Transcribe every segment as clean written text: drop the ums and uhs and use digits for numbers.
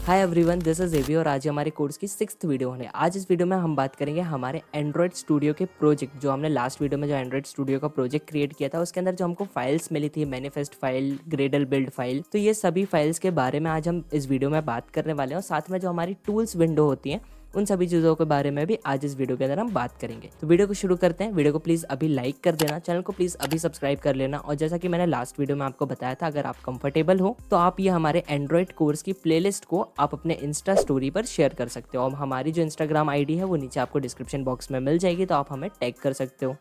Hi everyone, this is एवी और आज हमारे कोर्स की 6th वीडियो होने। आज इस वीडियो में हम बात करेंगे हमारे एंड्रॉइड स्टूडियो के प्रोजेक्ट। जो हमने लास्ट वीडियो में जो एंड्रॉइड स्टूडियो का प्रोजेक्ट क्रिएट किया था उसके अंदर जो हमको फाइल्स मिली थी, manifest file, Gradle build file, तो ये सभी फाइल्स के बारे में आज हम इस वीडियो में बात करने वाले हैं। और साथ में जो हमारी टूल्स विंडो होती है उन सभी चीज़ों के बारे में भी आज इस वीडियो के अंदर हम बात करेंगे। तो वीडियो को शुरू करते हैं। वीडियो को प्लीज़ अभी लाइक कर देना, चैनल को प्लीज़ अभी सब्सक्राइब कर लेना। और जैसा कि मैंने लास्ट वीडियो में आपको बताया था, अगर आप कंफर्टेबल हो तो आप ये हमारे एंड्रॉइड कोर्स की प्लेलिस्ट को आप अपने इंस्टा स्टोरी पर शेयर कर सकते हो। और हमारी जो इंस्टाग्राम आईडी है वो नीचे आपको डिस्क्रिप्शन बॉक्स में मिल जाएगी, तो आप हमें टैग कर सकते हो।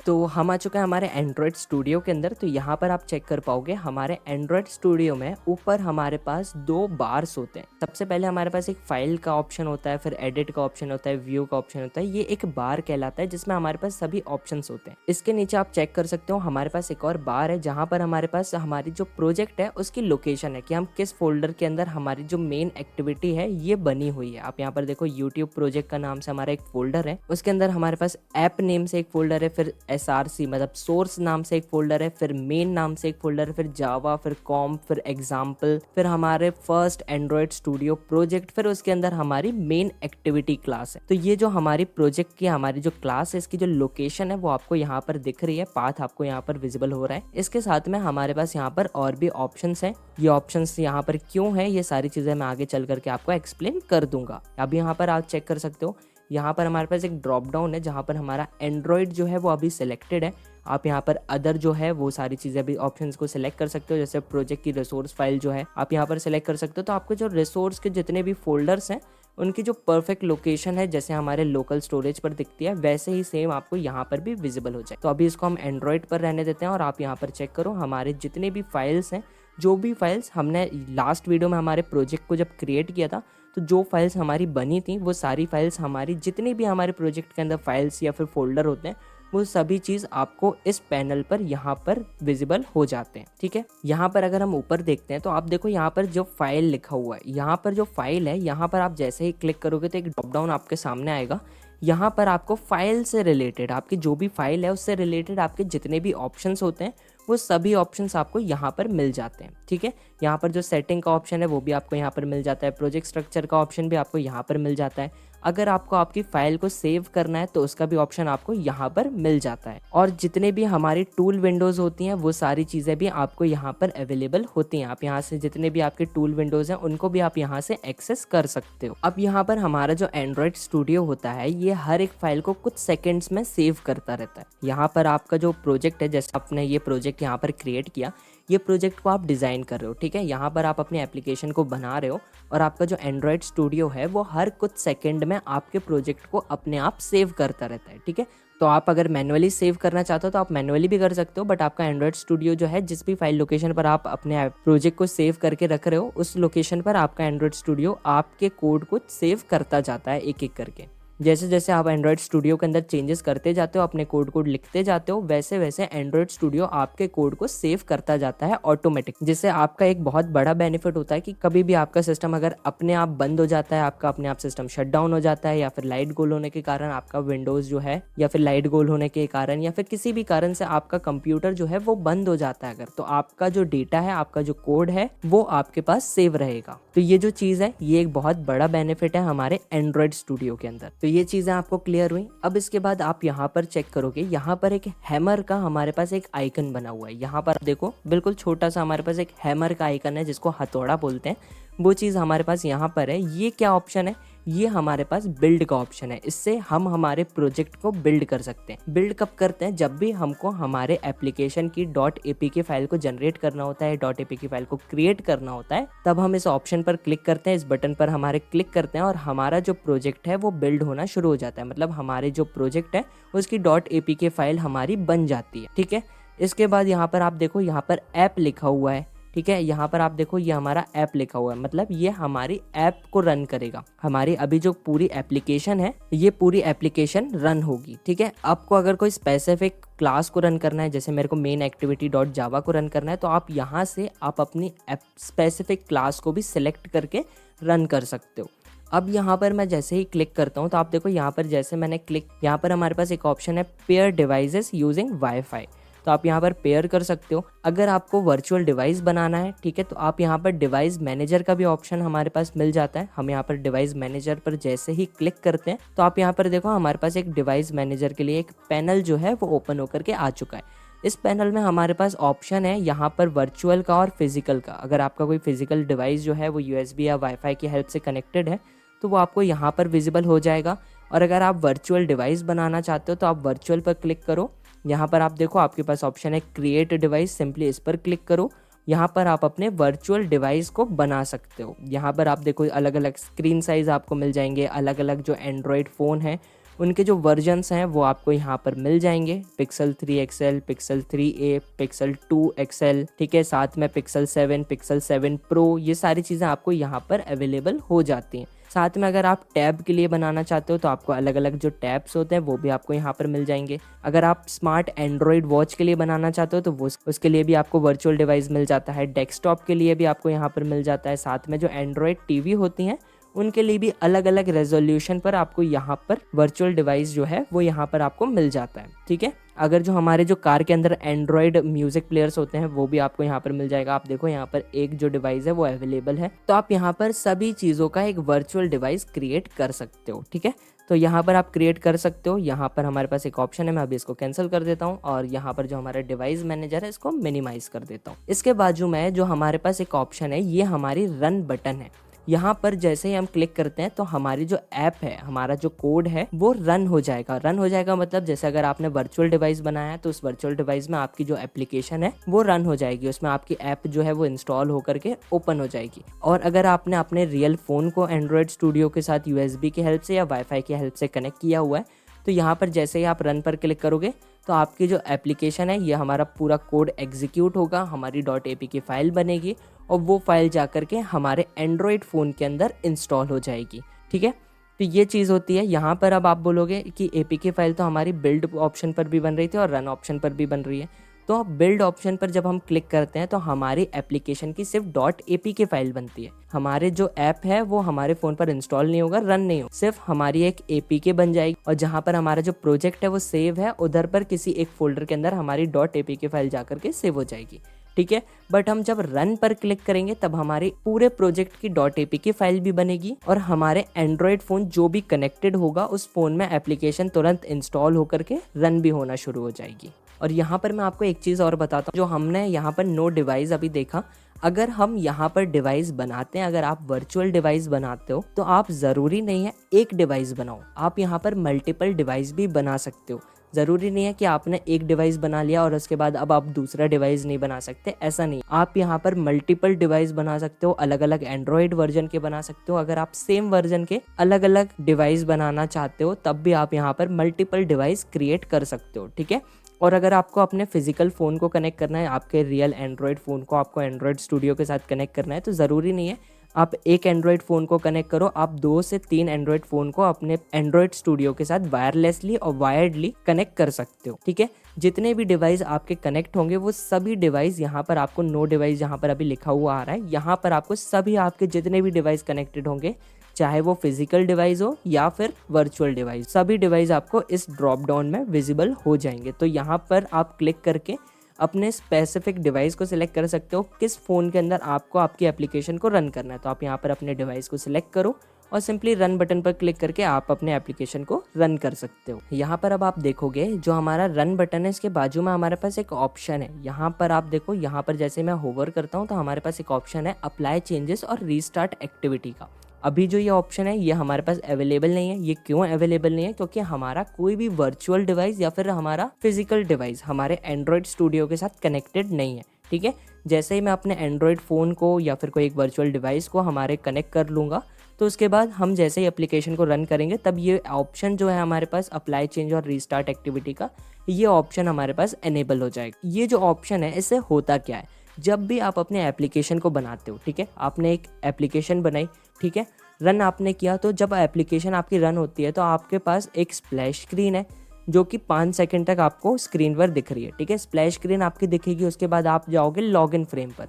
तो हम आ चुके हैं हमारे एंड्रॉइड स्टूडियो के अंदर। तो यहाँ पर आप चेक कर पाओगे हमारे एंड्रॉइड स्टूडियो में ऊपर हमारे पास दो बार्स होते हैं। सबसे पहले हमारे पास एक फाइल का ऑप्शन होता है, फिर एडिट का ऑप्शन होता है, व्यू का ऑप्शन होता है। ये एक बार कहलाता है जिसमें हमारे पास सभी ऑप्शंस होते हैं। इसके नीचे आप चेक कर सकते हो हमारे पास एक और बार है जहाँ पर हमारे पास हमारी जो प्रोजेक्ट है उसकी लोकेशन है कि हम किस फोल्डर के अंदर हमारी जो मेन एक्टिविटी है ये बनी हुई है। आप यहाँ पर देखो यूट्यूब प्रोजेक्ट का नाम से हमारा एक फोल्डर है, उसके अंदर हमारे पास ऐप नेम से एक फोल्डर है, फिर SRC मतलब सोर्स नाम से एक फोल्डर है, फिर मेन नाम से एक फोल्डर है, फिर जावा, फिर कॉम, फिर एग्जाम्पल, फिर हमारे फर्स्ट एंड्रॉइड स्टूडियो प्रोजेक्ट, फिर उसके अंदर हमारी मेन एक्टिविटी क्लास है। तो ये जो हमारी प्रोजेक्ट की हमारी जो क्लास है इसकी जो लोकेशन है वो आपको यहाँ पर दिख रही है, पाथ आपको यहाँ पर विजिबल हो रहा है। इसके साथ में हमारे पास यहाँ पर और भी ऑप्शंस हैं। ये ऑप्शंस यहाँ पर क्यों है ये सारी चीजें मैं आगे चल करके आपको एक्सप्लेन कर दूंगा। अब यहाँ पर आप चेक कर सकते हो, यहाँ पर हमारे पास एक ड्रॉप डाउन है जहाँ पर हमारा एंड्रॉइड जो है वो अभी सिलेक्टेड है। आप यहाँ पर अदर जो है वो सारी चीज़ें भी ऑप्शंस को सिलेक्ट कर सकते हो। जैसे प्रोजेक्ट की रिसोर्स फाइल जो है आप यहाँ पर सिलेक्ट कर सकते हो। तो आपको जो रिसोर्स के जितने भी फोल्डर्स हैं उनकी जो परफेक्ट लोकेशन है जैसे हमारे लोकल स्टोरेज पर दिखती है वैसे ही सेम आपको यहाँ पर भी विजिबल हो जाए। तो अभी इसको हम एंड्रॉइड पर रहने देते हैं और आप यहाँ पर चेक करो हमारे जितने भी फाइल्स हैं, जो भी फाइल्स हमने लास्ट वीडियो में हमारे प्रोजेक्ट को जब क्रिएट किया था तो जो फाइल्स हमारी बनी थी वो सारी फाइल्स हमारी जितनी भी हमारे प्रोजेक्ट के अंदर फाइल्स या फिर फोल्डर होते हैं वो सभी चीज़ आपको इस पैनल पर यहाँ पर विजिबल हो जाते हैं। ठीक है, यहाँ पर अगर हम ऊपर देखते हैं तो आप देखो यहाँ पर जो फाइल लिखा हुआ है, यहाँ पर जो फाइल है यहाँ पर आप जैसे ही क्लिक करोगे तो एक ड्रॉप डाउन आपके सामने आएगा। यहाँ पर आपको फाइल से रिलेटेड आपकी जो भी फाइल है उससे रिलेटेड आपके जितने भी ऑप्शंस होते हैं वो सभी ऑप्शंस आपको यहाँ पर मिल जाते हैं। ठीक है, यहाँ पर जो सेटिंग का ऑप्शन है वो भी आपको यहाँ पर मिल जाता है, प्रोजेक्ट स्ट्रक्चर का ऑप्शन भी आपको यहाँ पर मिल जाता है। अगर आपको आपकी फाइल को सेव करना है तो उसका भी ऑप्शन आपको यहाँ पर मिल जाता है। और जितने भी हमारी टूल विंडोज होती हैं वो सारी चीज़ें भी आपको यहाँ पर अवेलेबल होती हैं। आप यहाँ से जितने भी आपके टूल विंडोज हैं उनको भी आप यहाँ से एक्सेस कर सकते हो। अब यहाँ पर हमारा जो एंड्रॉइड स्टूडियो होता है ये हर एक फाइल को कुछ सेकेंड्स में सेव करता रहता है। यहाँ पर आपका जो प्रोजेक्ट है, जैसे आपने ये प्रोजेक्ट यहाँ पर क्रिएट किया, ये प्रोजेक्ट को आप डिज़ाइन कर रहे हो। ठीक है, यहाँ पर आप अपनी एप्लीकेशन को बना रहे हो और आपका जो एंड्रॉइड स्टूडियो है वो हर कुछ सेकंड में आपके प्रोजेक्ट को अपने आप सेव करता रहता है। ठीक है, तो आप अगर मैनुअली सेव करना चाहते हो तो आप मैनुअली भी कर सकते हो, बट आपका एंड्रॉइड स्टूडियो जो है जिस भी फाइल लोकेशन पर आप अपने प्रोजेक्ट को सेव करके रख रहे हो उस लोकेशन पर आपका एंड्रॉइड स्टूडियो आपके कोड को सेव करता जाता है एक एक करके। जैसे जैसे आप एंड्रॉइड स्टूडियो के अंदर चेंजेस करते जाते हो, अपने कोड लिखते जाते हो, वैसे वैसे एंड्रॉइड स्टूडियो आपके कोड को सेव करता जाता है ऑटोमेटिक। जिससे आपका एक बहुत बड़ा बेनिफिट होता है कि कभी भी आपका सिस्टम अगर अपने आप बंद हो जाता है, आपका अपने आप सिस्टम शट डाउन हो जाता है, या फिर लाइट गोल होने के कारण आपका विंडोज जो है, या फिर लाइट गोल होने के कारण, या फिर किसी भी कारण से आपका कंप्यूटर जो है वो बंद हो जाता है अगर, तो आपका जो डेटा है, आपका जो कोड है वो आपके पास सेव रहेगा। तो ये जो चीज़ है ये एक बहुत बड़ा बेनिफिट है हमारे एंड्रॉइड स्टूडियो के अंदर। तो ये चीज़ें आपको क्लियर हुई। अब इसके बाद आप यहाँ पर चेक करोगे, यहाँ पर एक हैमर का हमारे पास एक आइकन बना हुआ है। यहाँ पर देखो बिल्कुल छोटा सा हमारे पास एक हैमर का आइकन है जिसको हथौड़ा बोलते हैं, वो चीज़ हमारे पास यहाँ पर है। ये क्या ऑप्शन है? ये हमारे पास बिल्ड का ऑप्शन है। इससे हम हमारे प्रोजेक्ट को बिल्ड कर सकते हैं। बिल्ड कब करते हैं? जब भी हमको हमारे एप्लीकेशन की .apk फाइल को जनरेट करना होता है, .apk फाइल को क्रिएट करना होता है, तब हम इस ऑप्शन पर क्लिक करते हैं, इस बटन पर हमारे क्लिक करते हैं और हमारा जो प्रोजेक्ट है वो बिल्ड होना शुरू हो जाता है। मतलब हमारे जो प्रोजेक्ट है उसकी .apk फाइल हमारी बन जाती है। ठीक है, इसके बाद यहाँ पर आप देखो, यहाँ पर ऐप लिखा हुआ है। ठीक है, यहाँ पर आप देखो ये हमारा ऐप लिखा हुआ है, मतलब ये हमारी ऐप को रन करेगा। हमारी अभी जो पूरी एप्लीकेशन है ये पूरी एप्लीकेशन रन होगी। ठीक है, आपको अगर कोई स्पेसिफिक क्लास को रन करना है, जैसे मेरे को मेन एक्टिविटी .java को रन करना है, तो आप यहाँ से आप अपनी स्पेसिफिक क्लास को भी सिलेक्ट करके रन कर सकते हो। अब यहाँ पर मैं जैसे ही क्लिक करता हूँ तो आप देखो यहाँ पर जैसे मैंने क्लिक, यहाँ पर हमारे पास एक ऑप्शन है पेयर डिवाइसेस यूजिंग वाईफाई। तो आप यहाँ पर पेयर कर सकते हो। अगर आपको वर्चुअल डिवाइस बनाना है, ठीक है, तो आप यहाँ पर डिवाइस मैनेजर का भी ऑप्शन हमारे पास मिल जाता है। हम यहाँ पर डिवाइस मैनेजर पर जैसे ही क्लिक करते हैं तो आप यहाँ पर देखो हमारे पास एक डिवाइस मैनेजर के लिए एक पैनल जो है वो ओपन होकर के आ चुका है। इस पैनल में हमारे पास ऑप्शन है यहाँ पर वर्चुअल का और फिजिकल का। अगर आपका कोई फिजिकल डिवाइस जो है वो यूएसबी या वाईफाई की हेल्प से कनेक्टेड है तो वो आपको यहाँ पर विजिबल हो जाएगा। और अगर आप वर्चुअल डिवाइस बनाना चाहते हो तो आप वर्चुअल पर क्लिक करो। यहाँ पर आप देखो आपके पास ऑप्शन है क्रिएट डिवाइस, सिंपली इस पर क्लिक करो। यहाँ पर आप अपने वर्चुअल डिवाइस को बना सकते हो। यहाँ पर आप देखो अलग अलग स्क्रीन साइज आपको मिल जाएंगे, अलग अलग जो एंड्रॉयड फ़ोन है उनके जो वर्जन्स हैं वो आपको यहाँ पर मिल जाएंगे। Pixel 3 XL, pixel 3a, pixel 2 XL, ठीक है, साथ में पिक्सल 7, पिक्सल 7 प्रो, ये सारी चीज़ें आपको यहाँ पर अवेलेबल हो जाती हैं। साथ में अगर आप टैब के लिए बनाना चाहते हो तो आपको अलग अलग जो टैब्स होते हैं वो भी आपको यहाँ पर मिल जाएंगे। अगर आप स्मार्ट एंड्रॉयड वॉच के लिए बनाना चाहते हो तो वो उसके लिए भी आपको वर्चुअल डिवाइस मिल जाता है। डेस्कटॉप के लिए भी आपको यहाँ पर मिल जाता है। साथ में जो एंड्रॉयड टीवी होती हैं उनके लिए भी अलग अलग रेजोल्यूशन पर आपको यहाँ पर वर्चुअल डिवाइस जो है वो यहाँ पर आपको मिल जाता है, ठीक है। अगर जो हमारे जो कार के अंदर एंड्रॉयड म्यूजिक प्लेयर्स होते हैं वो भी आपको यहाँ पर मिल जाएगा। आप देखो यहाँ पर एक जो डिवाइस है वो अवेलेबल है, तो आप यहाँ पर सभी चीज़ों का एक वर्चुअल डिवाइस क्रिएट कर सकते हो, ठीक है। तो यहाँ पर आप क्रिएट कर सकते हो। यहाँ पर हमारे पास एक ऑप्शन है, मैं अभी इसको कैंसिल कर देता हूँ और यहाँ पर जो हमारा डिवाइस मैनेजर है इसको मिनिमाइज कर देता हूँ। इसके बाजू में जो हमारे पास एक ऑप्शन है ये हमारी रन बटन है। यहाँ पर जैसे ही हम क्लिक करते हैं तो हमारी जो ऐप है, हमारा जो कोड है वो रन हो जाएगा। रन हो जाएगा मतलब जैसे अगर आपने वर्चुअल डिवाइस बनाया है तो उस वर्चुअल डिवाइस में आपकी जो एप्लीकेशन है वो रन हो जाएगी, उसमें आपकी ऐप जो है वो इंस्टॉल होकर के ओपन हो जाएगी। और अगर आपने अपने रियल फ़ोन को एंड्रॉयड स्टूडियो के साथ यूएसबी की हेल्प से या वाईफाई की हेल्प से कनेक्ट किया हुआ है तो यहाँ पर जैसे ही आप रन पर क्लिक करोगे तो आपकी जो एप्लीकेशन है ये हमारा पूरा कोड एग्जीक्यूट होगा, हमारी .apk फाइल बनेगी और वो फाइल जा कर के हमारे एंड्रॉयड फ़ोन के अंदर इंस्टॉल हो जाएगी, ठीक है। तो ये चीज़ होती है। यहाँ पर अब आप बोलोगे कि APK फाइल तो हमारी बिल्ड ऑप्शन पर भी बन रही थी और रन ऑप्शन पर भी बन रही है। तो बिल्ड ऑप्शन पर जब हम क्लिक करते हैं तो हमारी एप्लीकेशन की सिर्फ .apk फाइल बनती है। हमारे जो ऐप है वो हमारे फ़ोन पर इंस्टॉल नहीं होगा, रन नहीं होगा, सिर्फ हमारी एक APK बन जाएगी और जहाँ पर हमारा जो प्रोजेक्ट है वो सेव है उधर पर किसी एक फोल्डर के अंदर हमारी .apk फाइल जा करके सेव हो जाएगी, ठीक है। बट हम जब रन पर क्लिक करेंगे तब हमारे पूरे प्रोजेक्ट की .apk फाइल भी बनेगी और हमारे एंड्रॉयड फ़ोन जो भी कनेक्टेड होगा उस फ़ोन में एप्लीकेशन तुरंत इंस्टॉल होकर के रन भी होना शुरू हो जाएगी। और यहाँ पर मैं आपको एक चीज़ और बताता हूँ, जो हमने यहाँ पर नो डिवाइस अभी देखा, अगर हम यहाँ पर डिवाइस बनाते हैं, अगर आप वर्चुअल डिवाइस बनाते हो तो आप ज़रूरी नहीं है एक डिवाइस बनाओ, आप यहाँ पर मल्टीपल डिवाइस भी बना सकते हो। ज़रूरी नहीं है कि आपने एक डिवाइस बना लिया और उसके बाद अब आप दूसरा डिवाइस नहीं बना सकते, ऐसा नहीं। आप यहाँ पर मल्टीपल डिवाइस बना सकते हो, अलग अलग एंड्रॉयड वर्जन के बना सकते हो। अगर आप सेम वर्जन के अलग अलग डिवाइस बनाना चाहते हो तब भी आप यहाँ पर मल्टीपल डिवाइस क्रिएट कर सकते हो, ठीक है। और अगर आपको अपने फिजिकल फ़ोन को कनेक्ट करना है, आपके रियल एंड्रॉयड फ़ोन को आपको एंड्रॉयड स्टूडियो के साथ कनेक्ट करना है, तो ज़रूरी नहीं है आप एक एंड्रॉयड फ़ोन को कनेक्ट करो, आप 2 से 3 एंड्रॉयड फ़ोन को अपने एंड्रॉयड स्टूडियो के साथ वायरलेसली और वायर्डली कनेक्ट कर सकते हो, ठीक है। जितने भी डिवाइस आपके कनेक्ट होंगे वो सभी डिवाइस, यहाँ पर आपको नो डिवाइस जहाँ पर अभी लिखा हुआ आ रहा है, यहाँ पर आपको सभी आपके जितने भी डिवाइस कनेक्टेड होंगे, चाहे वो फिजिकल डिवाइस हो या फिर वर्चुअल डिवाइस, सभी डिवाइस आपको इस ड्रॉप डाउन में विजिबल हो जाएंगे। तो यहाँ पर आप क्लिक करके अपने स्पेसिफिक डिवाइस को सिलेक्ट कर सकते हो, किस फ़ोन के अंदर आपको आपकी एप्लीकेशन को रन करना है। तो आप यहाँ पर अपने डिवाइस को सिलेक्ट करो और सिंपली रन बटन पर क्लिक करके आप अपने एप्लीकेशन को रन कर सकते हो। यहाँ पर अब आप देखोगे जो हमारा रन बटन है इसके बाजू में हमारे पास एक ऑप्शन है। यहाँ पर आप देखो, यहाँ पर जैसे मैं होवर करता हूँ तो हमारे पास एक ऑप्शन है अप्लाई चेंजेस और रीस्टार्ट एक्टिविटी का। अभी जो ये ऑप्शन है ये हमारे पास अवेलेबल नहीं है। ये क्यों अवेलेबल नहीं है? क्योंकि हमारा कोई भी वर्चुअल डिवाइस या फिर हमारा फिजिकल डिवाइस हमारे एंड्रॉयड स्टूडियो के साथ कनेक्टेड नहीं है, ठीक है। जैसे ही मैं अपने एंड्रॉयड फ़ोन को या फिर कोई एक वर्चुअल डिवाइस को हमारे कनेक्ट कर लूँगा तो उसके बाद हम जैसे ही एप्लीकेशन को रन करेंगे तब ये ऑप्शन जो है हमारे पास अप्लाई चेंज और रीस्टार्ट एक्टिविटी का, ये ऑप्शन हमारे पास एनेबल हो जाएगा। ये जो ऑप्शन है इससे होता क्या है, जब भी आप अपने एप्लीकेशन को बनाते हो, ठीक है, आपने एक एप्लीकेशन बनाई, ठीक है, रन आपने किया, तो जब एप्लीकेशन आपकी रन होती है तो आपके पास एक स्प्लैश स्क्रीन है जो कि 5 सेकंड तक आपको स्क्रीन पर दिख रही है, ठीक है। स्प्लैश स्क्रीन आपकी दिखेगी, उसके बाद आप जाओगे लॉगिन फ्रेम पर।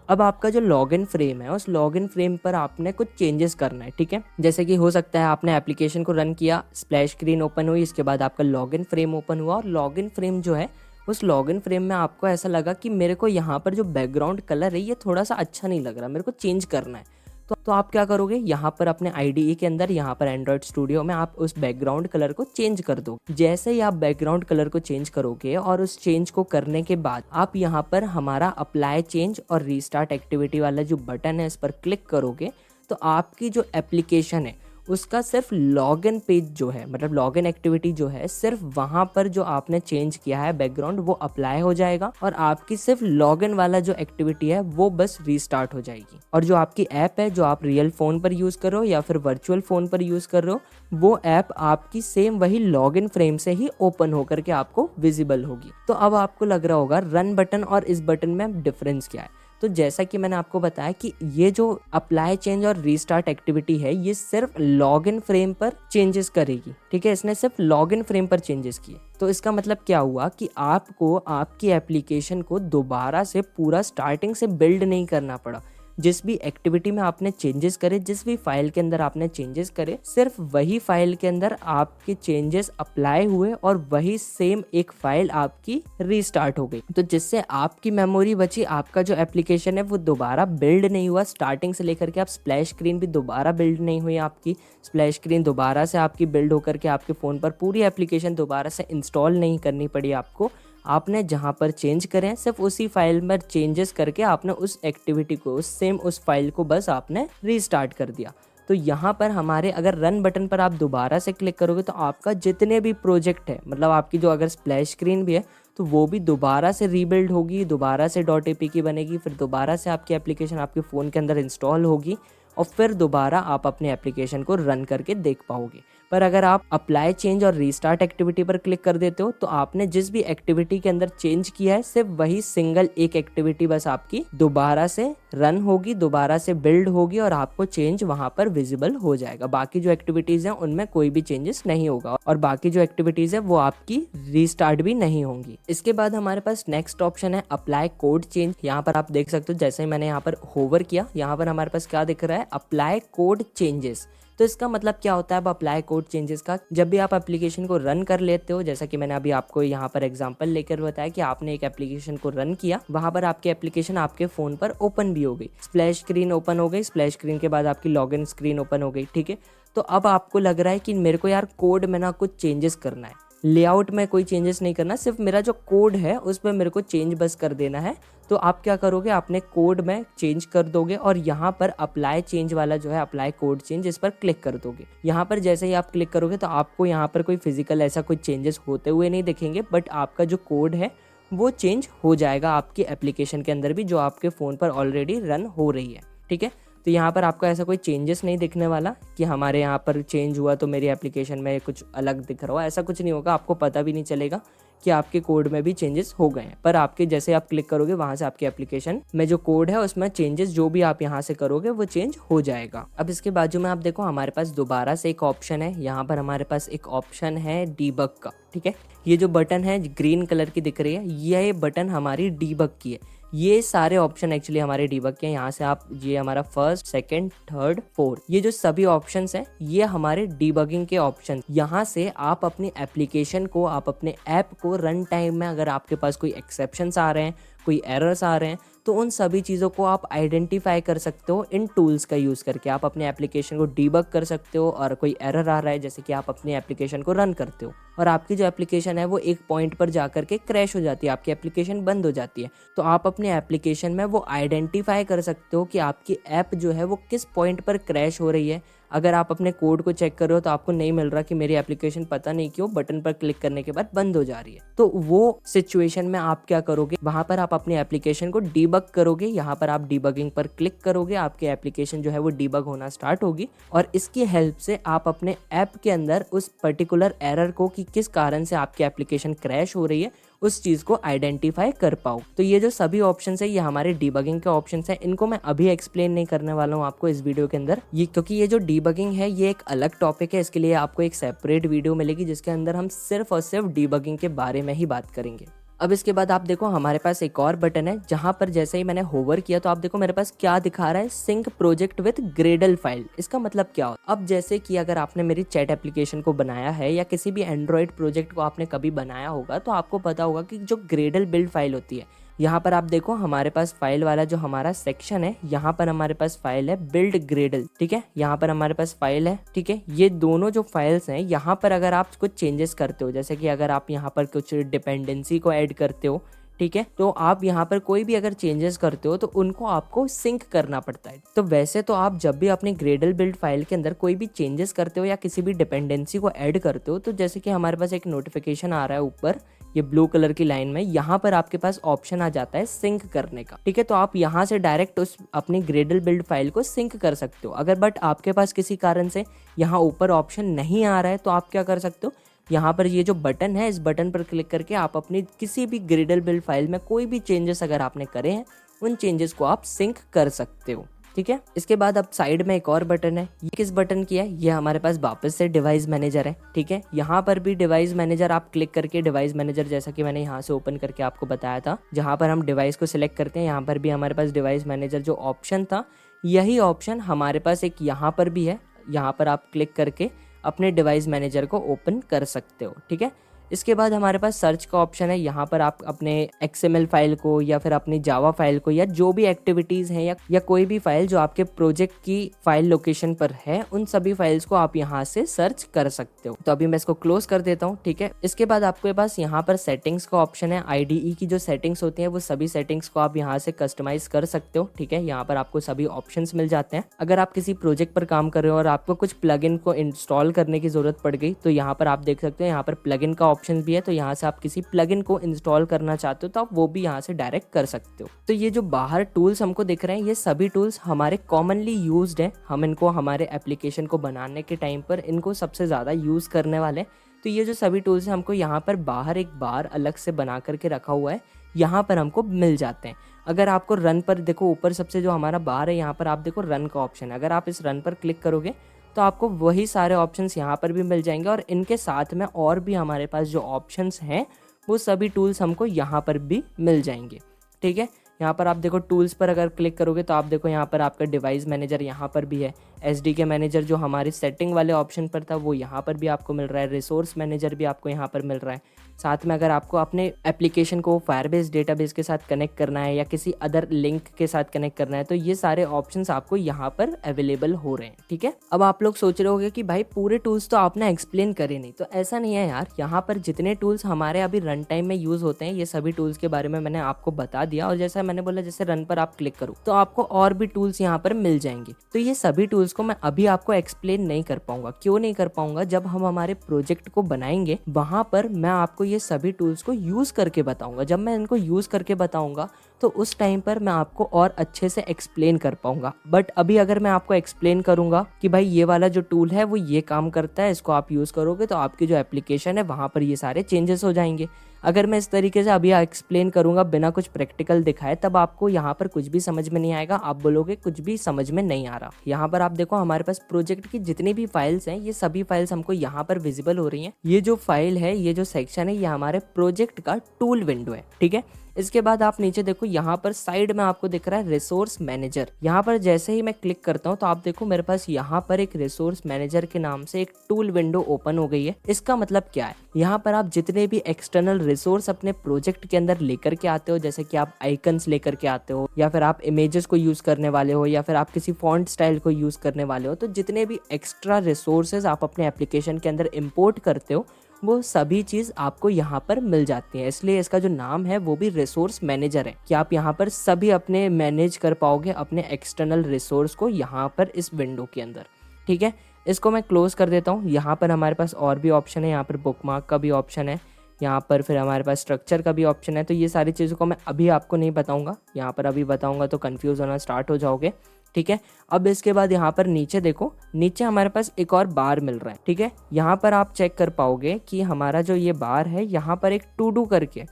अब आपका जो लॉगिन फ्रेम है उस लॉगिन फ्रेम पर आपने कुछ चेंजेस करना है, ठीक है। जैसे कि हो सकता है आपने एप्लीकेशन को रन किया, स्प्लैश स्क्रीन ओपन हुई, इसके बाद आपका लॉगिन फ्रेम ओपन हुआ और लॉगिन फ्रेम जो है उस लॉगिन फ्रेम में आपको ऐसा लगा कि मेरे को यहाँ पर जो बैकग्राउंड कलर है ये थोड़ा सा अच्छा नहीं लग रहा, मेरे को चेंज करना है। तो आप क्या करोगे, यहाँ पर अपने IDE के अंदर, यहाँ पर एंड्रॉयड स्टूडियो में आप उस बैकग्राउंड कलर को चेंज कर दो। जैसे ही आप बैकग्राउंड कलर को चेंज करोगे और उस चेंज को करने के बाद आप यहाँ पर हमारा अप्लाई चेंज और रीस्टार्ट एक्टिविटी वाला जो बटन है इस पर क्लिक करोगे, तो आपकी जो एप्लीकेशन है उसका सिर्फ लॉगिन पेज जो है, मतलब लॉगिन एक्टिविटी जो है, सिर्फ वहाँ पर जो आपने चेंज किया है बैकग्राउंड वो अप्लाई हो जाएगा और आपकी सिर्फ लॉगिन वाला जो एक्टिविटी है वो बस रीस्टार्ट हो जाएगी। और जो आपकी ऐप है, जो आप रियल फ़ोन पर यूज़ कर रहे हो या फिर वर्चुअल फ़ोन पर यूज़ कर रहे हो, वो ऐप आपकी सेम वही लॉगिन फ्रेम से ही ओपन होकर के आपको विजिबल होगी। तो अब आपको लग रहा होगा रन बटन और इस बटन में डिफरेंस क्या है। तो जैसा कि मैंने आपको बताया कि ये जो अप्लाई चेंज और रीस्टार्ट एक्टिविटी है ये सिर्फ लॉगिन फ्रेम पर चेंजेस करेगी, ठीक है, इसने सिर्फ लॉगिन फ्रेम पर चेंजेस किए। तो इसका मतलब क्या हुआ कि आपको आपकी एप्लीकेशन को दोबारा से पूरा स्टार्टिंग से बिल्ड नहीं करना पड़ा। जिस भी एक्टिविटी में आपने चेंजेस करे, जिस भी फाइल के अंदर आपने चेंजेस करे, सिर्फ वही फाइल के अंदर आपके चेंजेस अप्लाई हुए और वही सेम एक फाइल आपकी रीस्टार्ट हो गई। तो जिससे आपकी मेमोरी बची, आपका जो एप्लीकेशन है वो दोबारा बिल्ड नहीं हुआ स्टार्टिंग से लेकर के। आप स्प्लैश स्क्रीन भी दोबारा बिल्ड नहीं हुई, आपकी स्प्लैश स्क्रीन दोबारा से आपकी बिल्ड होकर के आपके फ़ोन पर पूरी एप्लीकेशन दोबारा से इंस्टॉल नहीं करनी पड़ी आपको। आपने जहाँ पर चेंज करें सिर्फ उसी फाइल में चेंजेस करके आपने उस एक्टिविटी को, सेम उस फाइल को बस आपने रीस्टार्ट कर दिया। तो यहाँ पर हमारे अगर रन बटन पर आप दोबारा से क्लिक करोगे तो आपका जितने भी प्रोजेक्ट है, मतलब आपकी जो अगर स्प्लैश स्क्रीन भी है तो वो भी दोबारा से रीबिल्ड होगी, दोबारा से .apk बनेगी, फिर दोबारा से आपकी एप्लीकेशन आपके फ़ोन के अंदर इंस्टॉल होगी और फिर दोबारा आप अपने एप्लीकेशन को रन करके देख पाओगे। पर अगर आप अप्लाई चेंज और रीस्टार्ट एक्टिविटी पर क्लिक कर देते हो तो आपने जिस भी एक्टिविटी के अंदर चेंज किया है सिर्फ वही सिंगल एक एक्टिविटी बस आपकी दोबारा से रन होगी, दोबारा से बिल्ड होगी और आपको चेंज वहां पर विजिबल हो जाएगा। बाकी जो एक्टिविटीज हैं उनमें कोई भी चेंजेस नहीं होगा और बाकी जो एक्टिविटीज है वो आपकी रीस्टार्ट भी नहीं होंगी। इसके बाद हमारे पास नेक्स्ट ऑप्शन है अप्लाई कोड चेंज। यहाँ पर आप देख सकते हो, जैसे ही मैंने यहाँ पर होवर किया, यहाँ पर हमारे पास क्या दिख रहा है, अप्लाई कोड चेंजेस। तो इसका मतलब क्या होता है अब अप्लाई कोड चेंजेस का, जब भी आप एप्लीकेशन को रन कर लेते हो, जैसा कि मैंने अभी आपको यहाँ पर एग्जांपल लेकर बताया कि आपने एक एप्लीकेशन को रन किया, वहां पर आपकी एप्लीकेशन आपके फोन पर ओपन भी हो गई, स्प्लैश स्क्रीन ओपन हो गई, स्प्लैश स्क्रीन के बाद आपकी लॉगिन स्क्रीन ओपन हो गई, ठीक है। तो अब आपको लग रहा है कि मेरे को यार कोड में ना कुछ चेंजेस करना है, लेआउट में कोई चेंजेस नहीं करना, सिर्फ मेरा जो कोड है उस पर मेरे को चेंज बस कर देना है। तो आप क्या करोगे, आपने कोड में चेंज कर दोगे और यहाँ पर अप्लाई चेंज वाला जो है, अप्लाई कोड चेंज, इस पर क्लिक कर दोगे। यहाँ पर जैसे ही आप क्लिक करोगे तो आपको यहाँ पर कोई फिजिकल ऐसा कोई चेंजेस होते हुए नहीं दिखेंगे, बट आपका जो कोड है वो चेंज हो जाएगा आपकी एप्लीकेशन के अंदर भी, जो आपके फ़ोन पर ऑलरेडी रन हो रही है, ठीक है। तो यहाँ पर आपको ऐसा कोई चेंजेस नहीं दिखने वाला कि हमारे यहाँ पर चेंज हुआ तो मेरी एप्लीकेशन में कुछ अलग दिख रहा हो, ऐसा कुछ नहीं होगा। आपको पता भी नहीं चलेगा कि आपके कोड में भी चेंजेस हो गए हैं, पर आपके जैसे आप क्लिक करोगे वहां से आपकी एप्लीकेशन में जो कोड है उसमें चेंजेस जो भी आप यहाँ से करोगे वो चेंज हो जाएगा। अब इसके बाजू में आप देखो हमारे पास दोबारा से एक ऑप्शन है, यहाँ पर हमारे पास एक ऑप्शन है डीबग का, ठीक है। ये जो बटन है ग्रीन कलर की दिख रही है, ये बटन हमारी डीबग की है। ये सारे ऑप्शन एक्चुअली हमारे डीबग के हैं। यहाँ से आप, ये हमारा फर्स्ट, सेकंड, थर्ड, फोर्थ, ये जो सभी ऑप्शंस हैं ये हमारे डीबगिंग के ऑप्शन। यहाँ से आप अपनी एप्लीकेशन को, आप अपने ऐप को रन टाइम में अगर आपके पास कोई एक्सेप्शंस आ रहे हैं, कोई एरर्स आ रहे हैं, तो उन सभी चीज़ों को आप आइडेंटिफाई कर सकते हो इन टूल्स का यूज़ करके। आप अपने एप्लीकेशन को डीबग कर सकते हो और कोई एरर आ रहा है, जैसे कि आप अपनी एप्लीकेशन को रन करते हो और आपकी जो एप्लीकेशन है वो एक पॉइंट पर जाकर के क्रैश हो जाती है, आपकी एप्लीकेशन बंद हो जाती है, तो आप अपने एप्लीकेशन में वो आइडेंटिफाई कर सकते हो कि आपकी ऐप जो है वो किस पॉइंट पर क्रैश हो रही है। अगर आप अपने कोड को चेक कर रहे हो तो आपको नहीं मिल रहा कि मेरी एप्लीकेशन पता नहीं क्यों बटन पर क्लिक करने के बाद बंद हो जा रही है, तो वो सिचुएशन में आप क्या करोगे, वहां पर आप अपनी एप्लीकेशन को डीबग करोगे। यहाँ पर आप डीबगिंग पर क्लिक करोगे, आपकी एप्लीकेशन जो है वो डीबग होना स्टार्ट होगी और इसकी हेल्प से आप अपने ऐप के अंदर उस पर्टिकुलर एरर को, कि किस कारण से आपकी एप्लीकेशन क्रैश हो रही है, उस चीज को आइडेंटिफाई कर पाओ। तो ये जो सभी ऑप्शंस है ये हमारे डीबगिंग के ऑप्शंस हैं। इनको मैं अभी एक्सप्लेन नहीं करने वाला हूँ आपको इस वीडियो के अंदर, ये क्योंकि ये जो डीबगिंग है ये एक अलग टॉपिक है। इसके लिए आपको एक सेपरेट वीडियो मिलेगी जिसके अंदर हम सिर्फ और सिर्फ डीबगिंग के बारे में ही बात करेंगे। अब इसके बाद आप देखो हमारे पास एक और बटन है जहाँ पर जैसे ही मैंने होवर किया तो आप देखो मेरे पास क्या दिखा रहा है, sync project with Gradle file. इसका मतलब क्या हो, अब जैसे कि अगर आपने मेरी चैट एप्लीकेशन को बनाया है या किसी भी एंड्रॉइड प्रोजेक्ट को आपने कभी बनाया होगा तो आपको पता होगा कि जो ग्रेडल बिल्ड फाइल होती है, यहाँ पर आप देखो हमारे पास फाइल वाला जो हमारा सेक्शन है, यहाँ पर हमारे पास फाइल है बिल्ड ग्रेडल, ठीक है, यहाँ पर हमारे पास फाइल है, ठीक है। ये दोनों जो फाइल्स हैं, यहाँ पर अगर आप कुछ चेंजेस करते हो, जैसे कि अगर आप यहाँ पर कुछ डिपेंडेंसी को ऐड करते हो, ठीक है, तो आप यहाँ पर कोई भी अगर चेंजेस करते हो तो उनको आपको सिंक करना पड़ता है। तो वैसे तो आप जब भी अपनी ग्रेडल बिल्ड फाइल के अंदर कोई भी चेंजेस करते हो या किसी भी डिपेंडेंसी को ऐड करते हो, तो जैसे कि हमारे पास एक नोटिफिकेशन आ रहा है ऊपर ये ब्लू कलर की लाइन में, यहाँ पर आपके पास ऑप्शन आ जाता है सिंक करने का, ठीक है। तो आप यहाँ से डायरेक्ट उस अपनी ग्रेडल बिल्ड फाइल को सिंक कर सकते हो। अगर बट आपके पास किसी कारण से यहाँ ऊपर ऑप्शन नहीं आ रहा है तो आप क्या कर सकते हो, यहाँ पर ये जो बटन है इस बटन पर क्लिक करके आप अपनी किसी भी ग्रेडल बिल्ड फाइल में कोई भी चेंजेस अगर आपने करे हैं उन चेंजेस को आप सिंक कर सकते हो, ठीक है। इसके बाद अब साइड में एक और बटन है, ये किस बटन की है, ये हमारे पास वापस से डिवाइस मैनेजर है, ठीक है। यहाँ पर भी डिवाइस मैनेजर आप क्लिक करके डिवाइस मैनेजर जैसा कि मैंने यहाँ से ओपन करके आपको बताया था, जहाँ पर हम डिवाइस को सिलेक्ट करते हैं, यहाँ पर भी हमारे पास डिवाइस मैनेजर जो ऑप्शन था यही ऑप्शन हमारे पास एक यहाँ पर भी है, यहाँ पर आप क्लिक करके अपने डिवाइस मैनेजर को ओपन कर सकते हो, ठीक है। इसके बाद हमारे पास सर्च का ऑप्शन है, यहाँ पर आप अपने XML फाइल को या फिर अपनी जावा फाइल को या जो भी एक्टिविटीज़ हैं या कोई भी फाइल जो आपके प्रोजेक्ट की फाइल लोकेशन पर है उन सभी फाइल्स को आप यहाँ से सर्च कर सकते हो। तो अभी मैं इसको क्लोज कर देता हूँ, ठीक है। इसके बाद आपके पास यहाँ पर सेटिंग्स का ऑप्शन है, IDE की जो सेटिंग्स होती है वो सभी सेटिंग्स को आप यहाँ से कस्टमाइज कर सकते हो, ठीक है। यहाँ पर आपको सभी ऑप्शंस मिल जाते हैं। अगर आप किसी प्रोजेक्ट पर काम कर रहे हो और आपको कुछ प्लगइन को इंस्टॉल करने की जरूरत पड़ गई तो यहाँ पर आप देख सकते हो यहाँ पर प्लगइन का ऑप्शन भी है, तो यहाँ से आप किसी प्लगइन को इंस्टॉल करना चाहते हो तो आप वो भी यहाँ से डायरेक्ट कर सकते हो। तो ये जो बाहर टूल्स हमको दिख रहे हैं ये सभी टूल्स हमारे कॉमनली यूज्ड हैं, हम इनको हमारे एप्लीकेशन को बनाने के टाइम पर इनको सबसे ज़्यादा यूज़ करने वाले हैं। तो ये जो सभी टूल्स हैं हमको यहाँ पर बाहर एक बार अलग से बना करके रखा हुआ है, यहाँ पर हमको मिल जाते हैं। अगर आपको रन पर देखो ऊपर सबसे जो हमारा बार है यहाँ पर आप देखो रन का ऑप्शन है, अगर आप इस रन पर क्लिक करोगे तो आपको वही सारे ऑप्शंस यहाँ पर भी मिल जाएंगे और इनके साथ में और भी हमारे पास जो ऑप्शंस हैं वो सभी टूल्स हमको यहाँ पर भी मिल जाएंगे, ठीक है। यहाँ पर आप देखो टूल्स पर अगर क्लिक करोगे तो आप देखो यहाँ पर आपका डिवाइस मैनेजर यहाँ पर भी है, SDK मैनेजर जो हमारी सेटिंग वाले ऑप्शन पर था वो यहाँ पर भी आपको मिल रहा है, रिसोर्स मैनेजर भी आपको यहाँ पर मिल रहा है। साथ में अगर आपको अपने एप्लीकेशन को फायरबेस डेटाबेस के साथ कनेक्ट करना है या किसी अदर लिंक के साथ कनेक्ट करना है तो ये सारे ऑप्शंस आपको यहाँ पर अवेलेबल हो रहे हैं, ठीक है। अब आप लोग सोच रहे होंगे कि भाई पूरे टूल्स तो आपने एक्सप्लेन करे नहीं, तो ऐसा नहीं है यार, यहाँ पर जितने टूल्स हमारे अभी रन टाइम में यूज होते हैं ये सभी टूल्स के बारे में मैंने आपको बता दिया। और जैसा मैंने बोला जैसे रन पर आप क्लिक करो तो आपको और भी टूल्स यहाँ पर मिल जाएंगे। तो ये सभी टूल्स को मैं अभी आपको एक्सप्लेन नहीं कर पाऊंगा, क्यों नहीं कर पाऊंगा, जब हम हमारे प्रोजेक्ट को बनाएंगे वहां पर मैं आपको ये सभी टूल्स को यूज करके बताऊंगा। जब मैं इनको यूज करके बताऊंगा तो उस टाइम पर मैं आपको और अच्छे से एक्सप्लेन कर पाऊंगा। बट अभी अगर मैं आपको एक्सप्लेन करूंगा कि भाई ये वाला जो टूल है वो ये काम करता है, इसको आप यूज करोगे तो आपकी जो एप्लीकेशन है वहां पर ये सारे चेंजेस हो जाएंगे। अगर मैं इस तरीके से अभी एक्सप्लेन करूंगा बिना कुछ प्रैक्टिकल दिखाए तब आपको यहाँ पर कुछ भी समझ में नहीं आएगा, आप बोलोगे कुछ भी समझ में नहीं आ रहा। यहाँ पर आप देखो हमारे पास प्रोजेक्ट की जितनी भी फाइल्स हैं ये सभी फाइल्स हमको यहाँ पर विजिबल हो रही हैं। ये जो फाइल है, ये जो सेक्शन है, ये हमारे प्रोजेक्ट का टूल विंडो है, ठीक है। इसके बाद आप नीचे देखो यहाँ पर साइड में आपको दिख रहा है रिसोर्स मैनेजर। यहाँ पर जैसे ही मैं क्लिक करता हूँ तो आप देखो मेरे पास यहाँ पर एक रिसोर्स मैनेजर के नाम से एक टूल विंडो ओपन हो गई है। इसका मतलब क्या है, यहाँ पर आप जितने भी एक्सटर्नल रिसोर्स अपने प्रोजेक्ट के अंदर लेकर के आते हो, जैसे कि आप आइकन्स लेकर के आते हो या फिर आप इमेजेस को यूज करने वाले हो या फिर आप किसी फॉन्ट स्टाइल को यूज करने वाले हो, तो जितने भी एक्स्ट्रा रिसोर्सेज आप अपने एप्लीकेशन के अंदर इम्पोर्ट करते हो वो सभी चीज आपको यहाँ पर मिल जाती है। इसलिए इसका जो नाम है वो भी रिसोर्स मैनेजर है कि आप यहाँ पर सभी अपने मैनेज कर पाओगे अपने एक्सटर्नल रिसोर्स को यहाँ पर इस विंडो के अंदर, ठीक है। इसको मैं क्लोज कर देता हूँ। यहाँ पर हमारे पास और भी ऑप्शन है, यहाँ पर बुकमार्क का भी ऑप्शन है, यहाँ पर फिर हमारे पास स्ट्रक्चर का भी ऑप्शन है। तो ये सारी चीज़ों को मैं अभी आपको नहीं बताऊँगा, यहाँ पर अभी बताऊँगा तो कन्फ्यूज़ होना स्टार्ट हो जाओगे, ठीक है। अब इसके बाद यहाँ पर नीचे देखो, नीचे हमारे पास एक और बार मिल रहा है, ठीक है। यहाँ पर आप चेक कर पाओगे कि हमारा जो ये बार है यहाँ पर एक टू डू करके,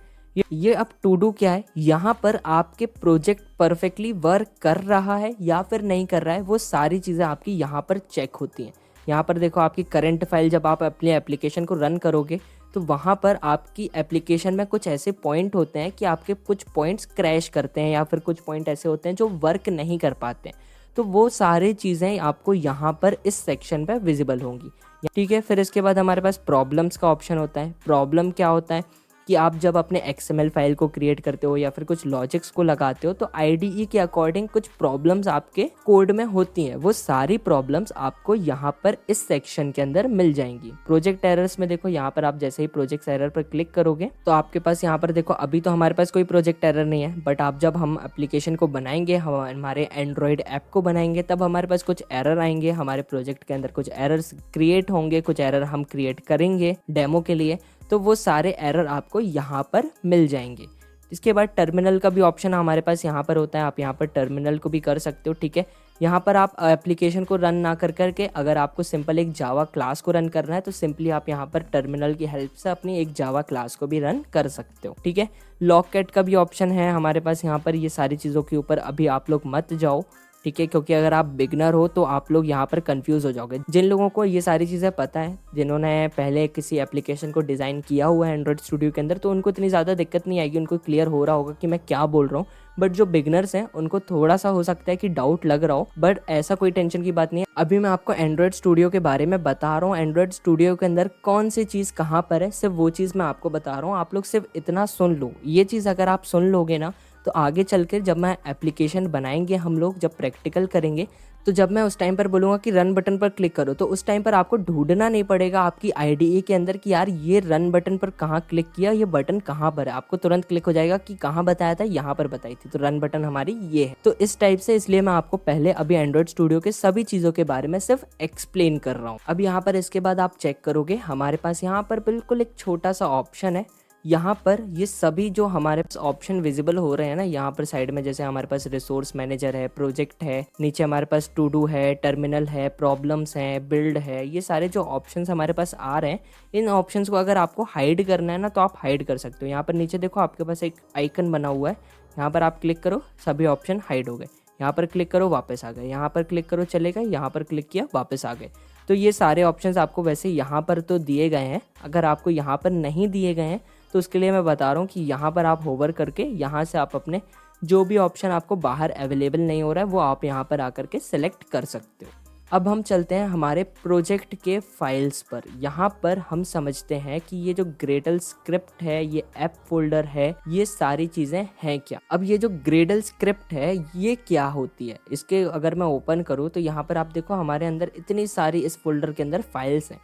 ये अब टू डू क्या है, यहाँ पर आपके प्रोजेक्ट परफेक्टली वर्क कर रहा है या फिर नहीं कर रहा है वो सारी चीज़ें आपकी यहाँ पर चेक होती हैं। यहाँ पर देखो आपकी करंट फाइल जब आप अपनी एप्लीकेशन को रन करोगे तो वहाँ पर आपकी एप्लीकेशन में कुछ ऐसे पॉइंट होते हैं कि आपके कुछ पॉइंट्स क्रैश करते हैं या फिर कुछ पॉइंट ऐसे होते हैं जो वर्क नहीं कर पाते हैं। तो वो सारी चीज़ें आपको यहाँ पर इस सेक्शन पे विजिबल होंगी। ठीक है, फिर इसके बाद हमारे पास प्रॉब्लम्स का ऑप्शन होता है। प्रॉब्लम क्या होता है कि आप जब अपने XML फाइल को क्रिएट करते हो या फिर कुछ लॉजिक्स को लगाते हो तो IDE के अकॉर्डिंग कुछ प्रॉब्लम्स आपके कोड में होती हैं। वो सारी प्रॉब्लम्स आपको यहाँ पर इस सेक्शन के अंदर मिल जाएंगी। प्रोजेक्ट एरर्स में देखो, यहाँ पर आप जैसे ही प्रोजेक्ट एरर पर क्लिक करोगे तो आपके पास यहाँ पर देखो, अभी तो हमारे पास कोई प्रोजेक्ट एरर नहीं है, बट आप जब हम एप्लीकेशन को बनाएंगे, हमारे एंड्रॉयड ऐप को बनाएंगे, तब हमारे पास कुछ एरर आएंगे। हमारे प्रोजेक्ट के अंदर कुछ एरर्स क्रिएट होंगे, कुछ एरर हम क्रिएट करेंगे डेमो के लिए, तो वो सारे एरर आपको यहाँ पर मिल जाएंगे। इसके बाद टर्मिनल का भी ऑप्शन हमारे पास यहाँ पर होता है। आप यहाँ पर टर्मिनल को भी कर सकते हो। ठीक है, यहाँ पर आप एप्लीकेशन को रन ना कर करके अगर आपको सिंपल एक जावा क्लास को रन करना है तो सिंपली आप यहाँ पर टर्मिनल की हेल्प से अपनी एक जावा क्लास को भी रन कर सकते हो। ठीक है, लॉककेट का भी ऑप्शन है हमारे पास यहाँ पर। ये सारी चीज़ों के ऊपर अभी आप लोग मत जाओ, ठीक है, क्योंकि अगर आप बिगनर हो तो आप लोग यहाँ पर कंफ्यूज हो जाओगे। जिन लोगों को ये सारी चीज़ें पता है, जिन्होंने पहले किसी एप्लीकेशन को डिज़ाइन किया हुआ है एंड्रॉयड स्टूडियो के अंदर, तो उनको इतनी ज़्यादा दिक्कत नहीं आएगी, उनको क्लियर हो रहा होगा कि मैं क्या बोल रहा हूँ। बट जो बिगनर्स हैं उनको थोड़ा सा हो सकता है कि डाउट लग रहा हो, बट ऐसा कोई टेंशन की बात नहीं है। अभी मैं आपको एंड्रॉयड स्टूडियो के बारे में बता रहा हूँ। एंड्रॉयड स्टूडियो के अंदर कौन सी चीज़ कहाँ पर है, सिर्फ वो चीज़ मैं आपको बता रहा हूँ। आप लोग सिर्फ इतना सुन लो। ये चीज़ अगर आप सुन लोगे ना तो आगे चल कर जब मैं एप्लीकेशन बनाएंगे, हम लोग जब प्रैक्टिकल करेंगे, तो जब मैं उस टाइम पर बोलूँगा कि रन बटन पर क्लिक करो, तो उस टाइम पर आपको ढूंढना नहीं पड़ेगा आपकी IDE के अंदर कि यार ये रन बटन पर कहाँ क्लिक किया, ये बटन कहाँ पर है। आपको तुरंत क्लिक हो जाएगा कि कहाँ बताया था, यहाँ पर बताई थी, तो रन बटन हमारी ये है। तो इस टाइप से, इसलिए मैं आपको पहले अभी एंड्रॉयड स्टूडियो के सभी चीज़ों के बारे में सिर्फ एक्सप्लेन कर रहा हूँ। अब यहाँ पर इसके बाद आप चेक करोगे, हमारे पास यहाँ पर बिल्कुल एक छोटा सा ऑप्शन है। यहाँ पर ये सभी जो हमारे पास ऑप्शन विजिबल हो रहे हैं ना, यहाँ पर साइड में जैसे हमारे पास रिसोर्स मैनेजर है, प्रोजेक्ट है, नीचे हमारे पास टू डू है, टर्मिनल है, प्रॉब्लम्स है, बिल्ड है, ये सारे जो ऑप्शंस हमारे पास आ रहे हैं, इन ऑप्शंस को अगर आपको हाइड करना है ना तो आप हाइड कर सकते हो। यहाँ पर नीचे देखो आपके पास एक आइकन बना हुआ है, यहाँ पर आप क्लिक करो, सभी ऑप्शन हाइड हो गए। यहाँ पर क्लिक करो, वापस आ गए। यहाँ पर क्लिक करो, चले गए। यहाँ पर क्लिक किया, वापस आ गए। तो ये सारे ऑप्शंस आपको वैसे यहाँ पर तो दिए गए हैं। अगर आपको यहाँ पर नहीं दिए गए हैं तो उसके लिए मैं बता रहा हूँ कि यहाँ पर आप होवर करके यहाँ से आप अपने जो भी ऑप्शन आपको बाहर अवेलेबल नहीं हो रहा है वो आप यहाँ पर आकर के सिलेक्ट कर सकते हो। अब हम चलते हैं हमारे प्रोजेक्ट के फाइल्स पर। यहाँ पर हम समझते हैं कि ये जो ग्रेडल स्क्रिप्ट है, ये ऐप फोल्डर है, ये सारी चीज़ें हैं क्या। अब ये जो ग्रेडल स्क्रिप्ट है ये क्या होती है, इसके अगर मैं ओपन करूँ तो यहाँ पर आप देखो हमारे अंदर इतनी सारी इस फोल्डर के अंदर फाइल्स हैं।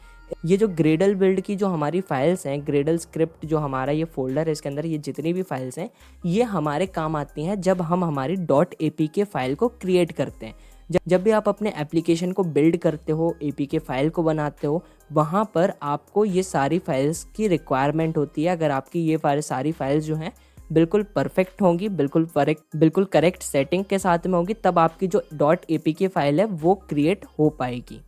ये जो ग्रेडल बिल्ड की जो हमारी फाइल्स हैं, ग्रेडल स्क्रिप्ट जो हमारा ये फोल्डर है, इसके अंदर ये जितनी भी फाइल्स हैं ये हमारे काम आती हैं जब हम हमारी .apk फाइल को क्रिएट करते हैं। जब भी आप अपने एप्लीकेशन को बिल्ड करते हो, APK फाइल को बनाते हो, वहाँ पर आपको ये सारी फाइल्स की रिक्वायरमेंट होती है। अगर आपकी ये सारी फाइल्स जो हैं बिल्कुल परफेक्ट होंगी, बिल्कुल करेक्ट सेटिंग के साथ में होगी, तब आपकी जो .apk फाइल है वो क्रिएट हो पाएगी।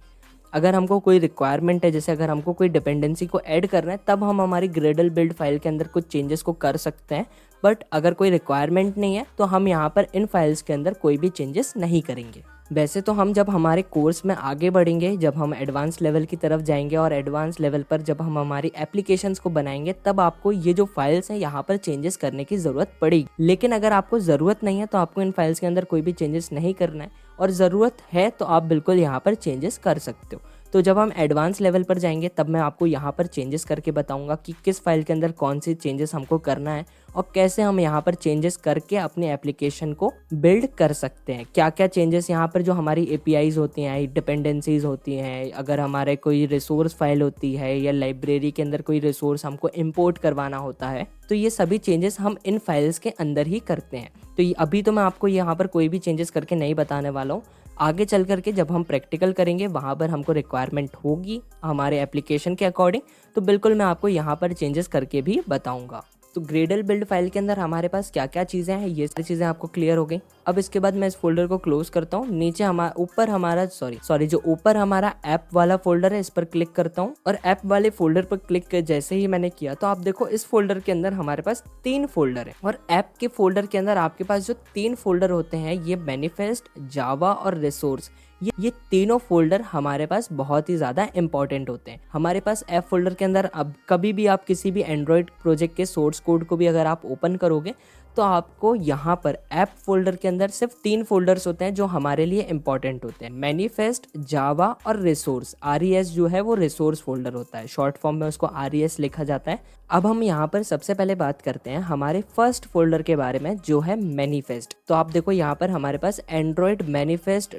अगर हमको कोई रिक्वायरमेंट है, जैसे अगर हमको कोई डिपेंडेंसी को ऐड करना है, तब हम हमारी ग्रेडल बिल्ड फाइल के अंदर कुछ चेंजेस को कर सकते हैं। बट अगर कोई रिक्वायरमेंट नहीं है तो हम यहाँ पर इन फाइल्स के अंदर कोई भी चेंजेस नहीं करेंगे। वैसे तो हम जब हमारे कोर्स में आगे बढ़ेंगे, जब हम एडवांस लेवल की तरफ जाएंगे और एडवांस लेवल पर जब हम हमारी एप्लीकेशंस को बनाएंगे, तब आपको ये जो फाइल्स हैं यहाँ पर चेंजेस करने की ज़रूरत पड़ेगी। लेकिन अगर आपको ज़रूरत नहीं है तो आपको इन फाइल्स के अंदर कोई भी चेंजेस नहीं करना है, और ज़रूरत है तो आप बिल्कुल यहाँ पर चेंजेस कर सकते हो। तो जब हम एडवांस लेवल पर जाएंगे तब मैं आपको यहाँ पर चेंजेस करके बताऊंगा कि किस फाइल के अंदर कौन सी चेंजेस हमको करना है और कैसे हम यहाँ पर चेंजेस करके अपने एप्लीकेशन को बिल्ड कर सकते हैं। क्या क्या चेंजेस यहाँ पर जो हमारी APIs होती हैं, डिपेंडेंसीज होती हैं, अगर हमारे कोई रिसोर्स फाइल होती है या लाइब्रेरी के अंदर कोई रिसोर्स हमको इंपोर्ट करवाना होता है, तो ये सभी चेंजेस हम इन फाइल्स के अंदर ही करते हैं। तो अभी तो मैं आपको यहाँ पर कोई भी चेंजेस करके नहीं बताने वाला हूँ। आगे चल करके जब हम प्रैक्टिकल करेंगे वहाँ पर हमको रिक्वायरमेंट होगी हमारे एप्लीकेशन के अकॉर्डिंग, तो बिल्कुल मैं आपको यहाँ पर चेंजेस करके भी बताऊँगा। तो ग्रेडल बिल्ड फाइल के अंदर हमारे पास क्या क्या चीज़ें हैं, ये सारी चीज़ें आपको क्लियर हो गई। अब इसके बाद मैं इस फोल्डर को क्लोज करता हूँ। नीचे ऊपर हमारा ऐप वाला फोल्डर है, इस पर क्लिक करता हूँ और ऐप वाले फोल्डर पर क्लिक जैसे ही मैंने किया तो आप देखो इस फोल्डर के अंदर हमारे पास 3 फोल्डर है, और ऐप के फोल्डर के अंदर आपके पास जो 3 फोल्डर होते हैं ये मैनिफेस्ट, जावा और रिसोर्स, ये तीनों फोल्डर हमारे पास बहुत ही ज़्यादा इंपॉर्टेंट होते हैं। हमारे पास ऐप फोल्डर के अंदर अब कभी भी आप किसी भी एंड्रॉयड प्रोजेक्ट के सोर्स कोड को भी अगर आप ओपन करोगे तो आपको यहाँ पर ऐप फोल्डर के अंदर सिर्फ 3 फोल्डर्स होते हैं जो हमारे लिए इंपॉर्टेंट होते हैं, मैनिफेस्ट, जावा और रिसोर्स। RES जो है वो रिसोर्स फोल्डर होता है, शॉर्ट फॉर्म में उसको RES लिखा जाता है। अब हम यहाँ पर सबसे पहले बात करते हैं हमारे फर्स्ट फोल्डर के बारे में जो है मैनिफेस्ट। तो आप देखो यहाँ पर हमारे पास एंड्रॉयड मैनिफेस्ट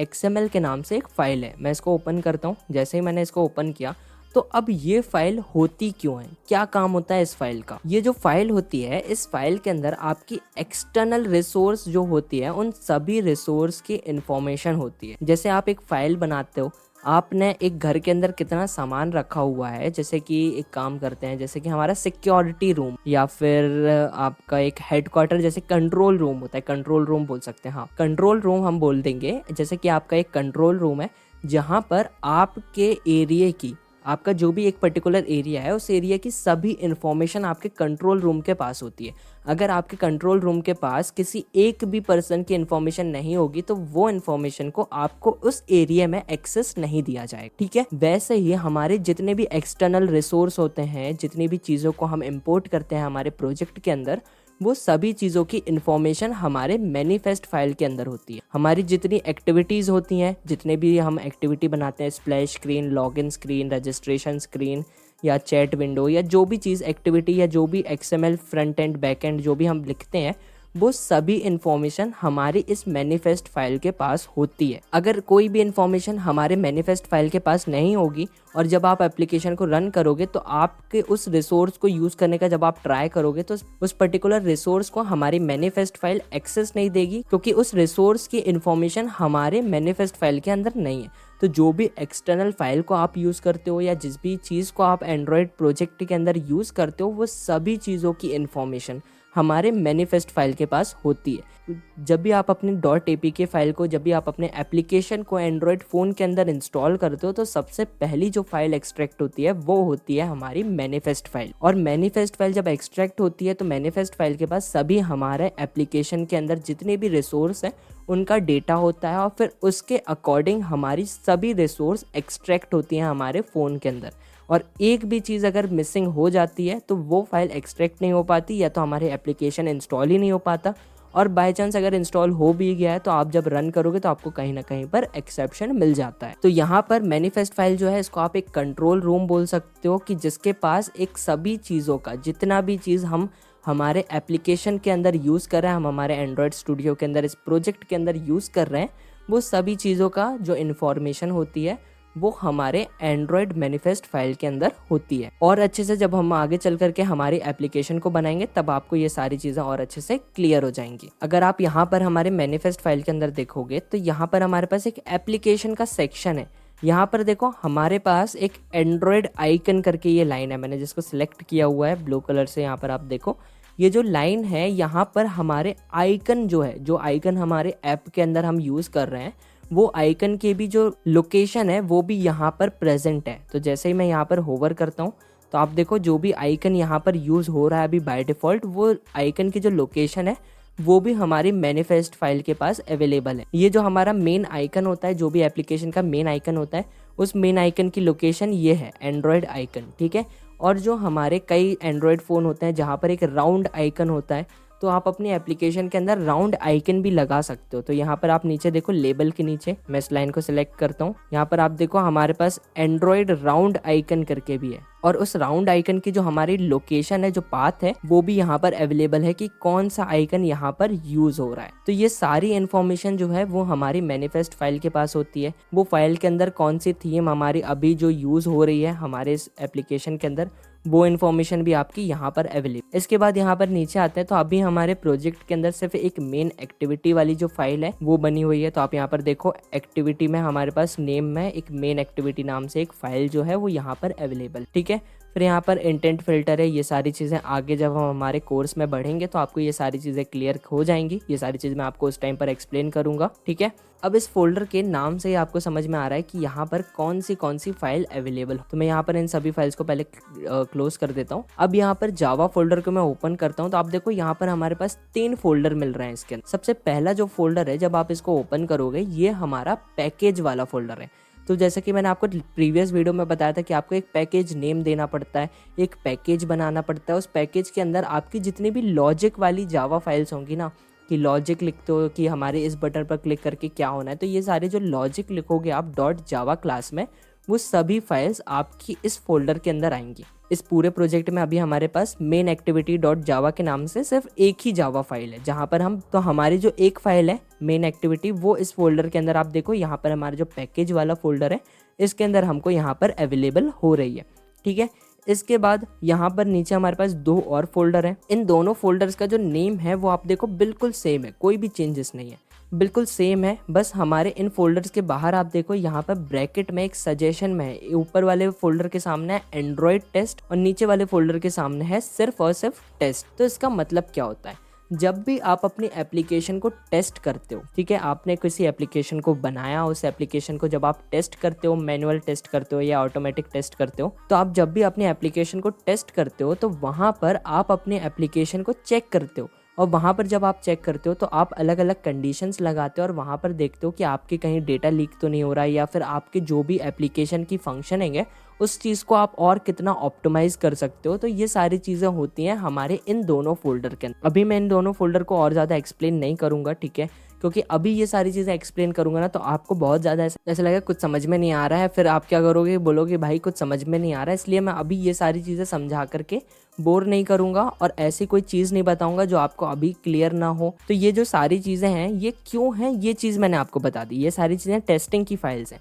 .xml के नाम से एक फाइल है। मैं इसको ओपन करता हूँ। जैसे ही मैंने इसको ओपन किया तो अब ये फाइल होती क्यों है, क्या काम होता है इस फाइल का। ये जो फाइल होती है, इस फाइल के अंदर आपकी एक्सटर्नल रिसोर्स जो होती है उन सभी रिसोर्स की इंफॉर्मेशन होती है। जैसे आप एक फाइल बनाते हो, आपने एक घर के अंदर कितना सामान रखा हुआ है, जैसे कि एक काम करते हैं, जैसे कि हमारा सिक्योरिटी रूम या फिर आपका एक हेडक्वार्टर जैसे कंट्रोल रूम होता है, कंट्रोल रूम बोल सकते हैं, हाँ कंट्रोल रूम हम बोल देंगे। जैसे कि आपका एक कंट्रोल रूम है जहाँ पर आपके एरिया की, आपका जो भी एक पर्टिकुलर एरिया है उस एरिया की सभी इंफॉर्मेशन आपके कंट्रोल रूम के पास होती है। अगर आपके कंट्रोल रूम के पास किसी एक भी पर्सन की इंफॉर्मेशन नहीं होगी तो वो इंफॉर्मेशन को आपको उस एरिया में एक्सेस नहीं दिया जाएगा, ठीक है। वैसे ही हमारे जितने भी एक्सटर्नल रिसोर्स होते हैं, जितनी भी चीज़ों को हम इंपोर्ट करते हैं हमारे प्रोजेक्ट के अंदर, वो सभी चीज़ों की इंफॉर्मेशन हमारे मैनिफेस्ट फाइल के अंदर होती है। हमारी जितनी एक्टिविटीज़ होती हैं, जितने भी हम एक्टिविटी बनाते हैं, splash screen, login screen, registration screen या चैट विंडो या जो भी चीज़ एक्टिविटी या जो भी XML front end back and जो भी हम लिखते हैं, वो सभी इंफॉर्मेशन हमारी इस मैनिफेस्ट फाइल के पास होती है। अगर कोई भी इंफॉर्मेशन हमारे मैनिफेस्ट फाइल के पास नहीं होगी और जब आप एप्लीकेशन को रन करोगे तो आपके उस रिसोर्स को यूज़ करने का जब आप ट्राई करोगे तो उस पर्टिकुलर रिसोर्स को हमारी मैनिफेस्ट फाइल एक्सेस नहीं देगी, क्योंकि उस रिसोर्स की इंफॉर्मेशन हमारे मैनिफेस्ट फाइल के अंदर नहीं है। तो जो भी एक्सटर्नल फाइल को आप यूज़ करते हो या जिस भी चीज़ को आप एंड्रॉयड प्रोजेक्ट के अंदर यूज़ करते हो, वो सभी चीज़ों की इंफॉर्मेशन हमारे मैनिफेस्ट फाइल के पास होती है। जब भी आप अपने .apk फाइल को, जब भी आप अपने एप्लीकेशन को एंड्रॉयड फ़ोन के अंदर इंस्टॉल करते हो तो सबसे पहली जो फाइल एक्सट्रैक्ट होती है वो होती है हमारी मैनिफेस्ट फाइल। और मैनिफेस्ट फाइल जब एक्सट्रैक्ट होती है तो मैनिफेस्ट फाइल के पास सभी हमारे एप्लीकेशन के अंदर जितने भी रिसोर्स हैं उनका डेटा होता है और फिर उसके अकॉर्डिंग हमारी सभी रिसोर्स एक्सट्रैक्ट होती हैं हमारे फ़ोन के अंदर। और एक भी चीज़ अगर मिसिंग हो जाती है तो वो फाइल एक्सट्रैक्ट नहीं हो पाती, या तो हमारे एप्लीकेशन इंस्टॉल ही नहीं हो पाता, और बाय चांस अगर इंस्टॉल हो भी गया है तो आप जब रन करोगे तो आपको कहीं ना कहीं पर एक्सेप्शन मिल जाता है। तो यहाँ पर मैनिफेस्ट फाइल जो है इसको आप एक कंट्रोल रूम बोल सकते हो, कि जिसके पास एक सभी चीज़ों का, जितना भी चीज़ हम हमारे एप्लीकेशन के अंदर यूज़ कर रहे हैं, हम हमारे एंड्रॉयड स्टूडियो के अंदर इस प्रोजेक्ट के अंदर यूज़ कर रहे हैं, वो सभी चीज़ों का जो इन्फॉर्मेशन होती है वो हमारे एंड्रॉयड मैनिफेस्ट फाइल के अंदर होती है। और अच्छे से जब हम आगे चल करके हमारी एप्लीकेशन को बनाएंगे तब आपको ये सारी चीज़ें और अच्छे से क्लियर हो जाएंगी। अगर आप यहाँ पर हमारे मैनिफेस्ट फाइल के अंदर देखोगे तो यहाँ पर हमारे पास एक एप्लीकेशन का सेक्शन है। यहाँ पर देखो हमारे पास एक एंड्रॉयड आइकन करके ये लाइन है, मैंने जिसको सिलेक्ट किया हुआ है ब्लू कलर से। यहाँ पर आप देखो ये जो लाइन है, यहाँ पर हमारे आइकन जो है, जो आइकन हमारे ऐप के अंदर हम यूज़ कर रहे हैं, वो आइकन के भी जो लोकेशन है वो भी यहाँ पर प्रेजेंट है। तो जैसे ही मैं यहाँ पर होवर करता हूँ तो आप देखो जो भी आइकन यहाँ पर यूज़ हो रहा है अभी बाय डिफ़ॉल्ट, वो आइकन की जो लोकेशन है वो भी हमारी मैनिफेस्ट फाइल के पास अवेलेबल है। ये जो हमारा मेन आइकन होता है, जो भी एप्लीकेशन का मेन आइकन होता है, उस मेन आइकन की लोकेशन ये है, एंड्रॉयड आइकन, ठीक है। और जो हमारे कई एंड्रॉयड फ़ोन होते हैं जहाँ पर एक राउंड आइकन होता है, तो आप अपनी एप्लीकेशन के अंदर राउंड आइकन भी लगा सकते हो। तो यहाँ पर आप नीचे देखो, लेबल के नीचे मैं इस लाइन को सिलेक्ट करता हूँ, यहाँ पर आप देखो हमारे पास एंड्रॉयड राउंड आइकन करके भी है, और उस राउंड आइकन की जो हमारी लोकेशन है, जो पाथ है, वो भी यहाँ पर अवेलेबल है कि कौन सा आइकन यहाँ पर यूज हो रहा है। तो ये सारी इन्फॉर्मेशन जो है वो हमारी मैनिफेस्ट फाइल के पास होती है। वो फाइल के अंदर कौन सी थीम हमारी अभी जो यूज हो रही है हमारे इस एप्लीकेशन के अंदर, वो इन्फॉर्मेशन भी आपकी यहाँ पर अवेलेबल। इसके बाद यहाँ पर नीचे आते हैं तो अभी हमारे प्रोजेक्ट के अंदर सिर्फ एक मेन एक्टिविटी वाली जो फाइल है वो बनी हुई है। तो आप यहाँ पर देखो एक्टिविटी में हमारे पास नेम में एक मेन एक्टिविटी नाम से एक फाइल जो है वो यहाँ पर अवेलेबल, ठीक है। ठीक है। फिर यहाँ पर इंटेंट फिल्टर है, ये सारी चीज़ें आगे जब हम हमारे कोर्स में बढ़ेंगे तो आपको ये सारी चीज़ें क्लियर हो जाएंगी। ये सारी चीज़ मैं आपको उस टाइम पर एक्सप्लेन करूँगा, ठीक है। अब इस फोल्डर के नाम से ही आपको समझ में आ रहा है कि यहाँ पर कौन सी फाइल अवेलेबल हो। तो मैं यहाँ पर इन सभी फाइल्स को पहले क्लोज कर देता हूँ। अब यहाँ पर जावा फोल्डर को मैं ओपन करता हूँ तो आप देखो यहाँ पर हमारे पास 3 फोल्डर मिल रहे हैं इसके अंदर। सबसे पहला जो फोल्डर है, जब आप इसको ओपन करोगे, ये हमारा पैकेज वाला फोल्डर है। तो जैसे कि मैंने आपको प्रीवियस वीडियो में बताया था कि आपको एक पैकेज नेम देना पड़ता है, एक पैकेज बनाना पड़ता है। उस पैकेज के अंदर आपकी जितनी भी लॉजिक वाली जावा फाइल्स होंगी ना, कि लॉजिक लिखते हो कि हमारे इस बटन पर क्लिक करके क्या होना है, तो ये सारे जो लॉजिक लिखोगे आप .java क्लास में, वो सभी फाइल्स आपकी इस फोल्डर के अंदर आएंगी। इस पूरे प्रोजेक्ट में अभी हमारे पास मेन एक्टिविटी .java के नाम से सिर्फ एक ही जावा फाइल है, जहाँ पर हमारी जो एक फाइल है मेन एक्टिविटी, वो इस फोल्डर के अंदर आप देखो यहाँ पर हमारा जो पैकेज वाला फोल्डर है, इसके अंदर हमको यहाँ पर अवेलेबल हो रही है, ठीक है। इसके बाद यहाँ पर नीचे हमारे पास 2 और फोल्डर हैं। इन दोनों फोल्डर्स का जो नेम है वो आप देखो बिल्कुल सेम है, कोई भी चेंजेस नहीं है, बिल्कुल सेम है। बस हमारे इन फोल्डर्स के बाहर आप देखो यहाँ पर ब्रैकेट में एक सजेशन में है, ऊपर वाले फोल्डर के सामने है एंड्रॉयड टेस्ट और नीचे वाले फोल्डर के सामने है सिर्फ और सिर्फ टेस्ट। तो इसका मतलब क्या होता है, जब भी आप अपनी एप्लीकेशन को टेस्ट करते हो, ठीक है, आपने किसी एप्लीकेशन को बनाया, उस एप्लीकेशन को जब आप टेस्ट करते हो, मैनुअल टेस्ट करते हो या ऑटोमेटिक टेस्ट करते हो, तो आप जब भी अपनी एप्लीकेशन को टेस्ट करते हो तो वहाँ पर आप अपनी एप्लीकेशन को चेक करते हो। और वहाँ पर जब आप चेक करते हो तो आप अलग अलग कंडीशंस लगाते हो और वहाँ पर देखते हो कि आपके कहीं डेटा लीक तो नहीं हो रहा है, या फिर आपके जो भी एप्लीकेशन की फंक्शनिंग है उस चीज़ को आप और कितना ऑप्टिमाइज कर सकते हो। तो ये सारी चीज़ें होती हैं हमारे इन दोनों फोल्डर के अंदर। अभी मैं इन दोनों फोल्डर को और ज़्यादा एक्सप्लेन नहीं करूँगा, ठीक है, क्योंकि अभी ये सारी चीज़ें एक्सप्लेन करूंगा ना तो आपको बहुत ज़्यादा ऐसा लगेगा कुछ समझ में नहीं आ रहा है, फिर आप क्या करोगे, बोलोगे भाई कुछ समझ में नहीं आ रहा है। इसलिए मैं अभी ये सारी चीज़ें समझा करके बोर नहीं करूंगा और ऐसी कोई चीज़ नहीं बताऊंगा जो आपको अभी क्लियर ना हो। तो ये जो सारी चीज़ें हैं ये क्यों हैं, ये चीज़ मैंने आपको बता दी। ये सारी चीज़ें टेस्टिंग की फाइल्स हैं।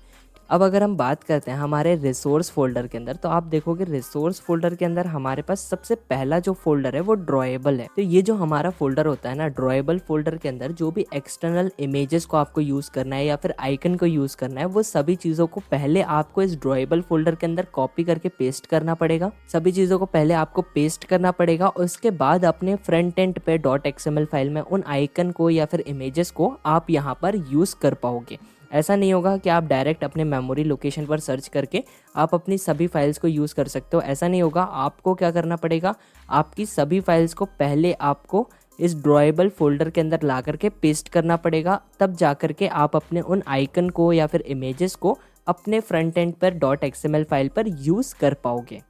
अब अगर हम बात करते हैं हमारे रिसोर्स फोल्डर के अंदर, तो आप देखोगे रिसोर्स फोल्डर के अंदर हमारे पास सबसे पहला जो फोल्डर है वो ड्रॉएबल है। तो ये जो हमारा फोल्डर होता है ना, ड्रॉएबल फोल्डर के अंदर जो भी एक्सटर्नल इमेजेस को आपको यूज करना है या फिर आइकन को यूज करना है, वो सभी चीजों को पहले आपको इस ड्रॉएबल फोल्डर के अंदर कॉपी करके पेस्ट करना पड़ेगा। सभी चीजों को पहले आपको पेस्ट करना पड़ेगा, उसके बाद अपने फ्रंट एंड पे .xml फाइल में उन आइकन को या फिर इमेजेस को आप यहाँ पर यूज कर पाओगे। ऐसा नहीं होगा कि आप डायरेक्ट अपने मेमोरी लोकेशन पर सर्च करके आप अपनी सभी फाइल्स को यूज़ कर सकते हो, ऐसा नहीं होगा। आपको क्या करना पड़ेगा, आपकी सभी फाइल्स को पहले आपको इस ड्रॉएबल फोल्डर के अंदर ला करके पेस्ट करना पड़ेगा, तब जा करके आप अपने उन आइकन को या फिर इमेजेस को अपने फ्रंट एंड पर .xml फाइल पर यूज़ कर पाओगे।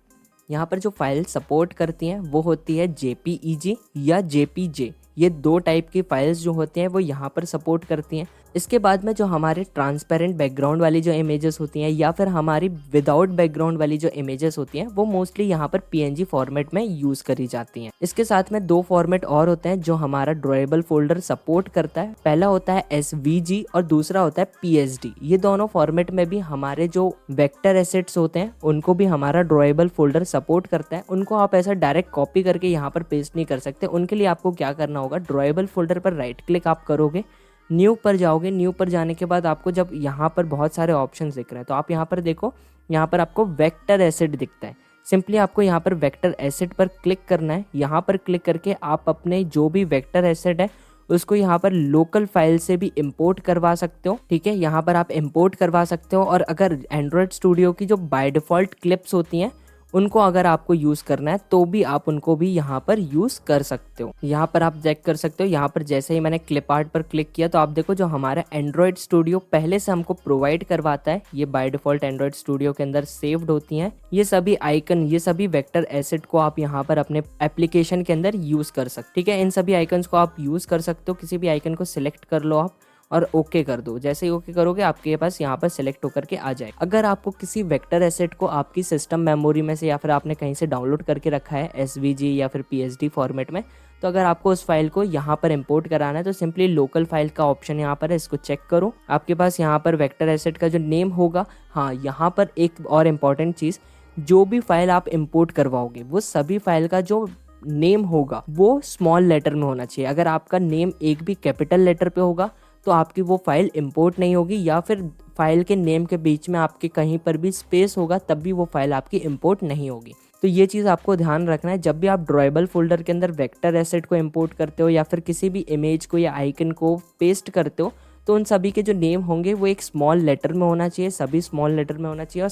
यहाँ पर जो फाइल सपोर्ट करती हैं वो होती है JPEG या JPJ। ये 2 टाइप की फाइल्स जो होती हैं वो यहाँ पर सपोर्ट करती हैं। इसके बाद में जो हमारे ट्रांसपेरेंट बैकग्राउंड वाली जो इमेजेस होती हैं या फिर हमारी विदाउट बैकग्राउंड वाली जो इमेजेस होती हैं वो मोस्टली यहाँ पर PNG फॉर्मेट में यूज करी जाती हैं। इसके साथ में 2 फॉर्मेट और होते हैं जो हमारा ड्रॉएबल फोल्डर सपोर्ट करता है। पहला होता है SVG और दूसरा होता है PSD। ये दोनों फॉर्मेट में भी हमारे जो वेक्टर एसेट्स होते हैं उनको भी हमारा ड्रॉएबल फोल्डर सपोर्ट करता है। उनको आप ऐसा डायरेक्ट कॉपी करके यहाँ पर पेस्ट नहीं कर सकते। उनके लिए आपको क्या करना होगा, ड्रॉएबल फोल्डर पर राइट क्लिक आप करोगे, न्यू पर जाओगे। न्यू पर जाने के बाद आपको जब यहाँ पर बहुत सारे ऑप्शंस दिख रहे हैं तो आप यहाँ पर देखो, यहाँ पर आपको वेक्टर एसेट दिखता है। सिंपली आपको यहाँ पर वेक्टर एसेट पर क्लिक करना है। यहाँ पर क्लिक करके आप अपने जो भी वेक्टर एसेट है उसको यहाँ पर लोकल फाइल से भी इंपोर्ट करवा सकते हो, ठीक है। यहाँ पर आप इंपोर्ट करवा सकते हो और अगर एंड्रॉयड स्टूडियो की जो बाय डिफॉल्ट क्लिप्स होती हैं उनको अगर आपको यूज करना है तो भी आप उनको भी यहाँ पर यूज कर सकते हो। यहाँ पर आप चेक कर सकते हो, यहाँ पर जैसे ही मैंने क्लिप आर्ट पर क्लिक किया तो आप देखो जो हमारा एंड्रॉयड स्टूडियो पहले से हमको प्रोवाइड करवाता है, ये बाय डिफॉल्ट एंड्रॉयड स्टूडियो के अंदर सेव्ड होती हैं। ये सभी आइकन, ये सभी वेक्टर एसेट को आप यहाँ पर अपने एप्लीकेशन के अंदर यूज कर सकते, ठीक है। इन सभी आइकन्स को आप यूज कर सकते हो। किसी भी आइकन को सिलेक्ट कर लो आप और ओके कर दो। जैसे ही ओके करोगे आपके पास यहाँ पर सिलेक्ट होकर के आ जाए। अगर आपको किसी वेक्टर एसेट को आपकी सिस्टम मेमोरी में से या फिर आपने कहीं से डाउनलोड करके रखा है SVG या फिर PSD फॉर्मेट में, तो अगर आपको उस फाइल को यहाँ पर इंपोर्ट कराना है तो सिंपली लोकल फाइल का ऑप्शन यहाँ पर है, इसको चेक करो। आपके पास यहाँ पर वेक्टर एसेट का जो नेम होगा, हाँ यहाँ पर एक और इम्पॉर्टेंट चीज़, जो भी फाइल आप इंपोर्ट करवाओगे वो सभी फाइल का जो नेम होगा वो स्मॉल लेटर में होना चाहिए। अगर आपका नेम एक भी कैपिटल लेटर पे होगा तो आपकी वो फाइल इंपोर्ट नहीं होगी, या फिर फाइल के नेम के बीच में आपके कहीं पर भी स्पेस होगा तब भी वो फाइल आपकी इंपोर्ट नहीं होगी। तो ये चीज़ आपको ध्यान रखना है जब भी आप ड्रॉएबल फोल्डर के अंदर वेक्टर एसेट को इंपोर्ट करते हो या फिर किसी भी इमेज को या आइकन को पेस्ट करते हो, तो उन सभी के जो नेम होंगे वो एक स्मॉल लेटर में होना चाहिए, सभी स्मॉल लेटर में होना चाहिए,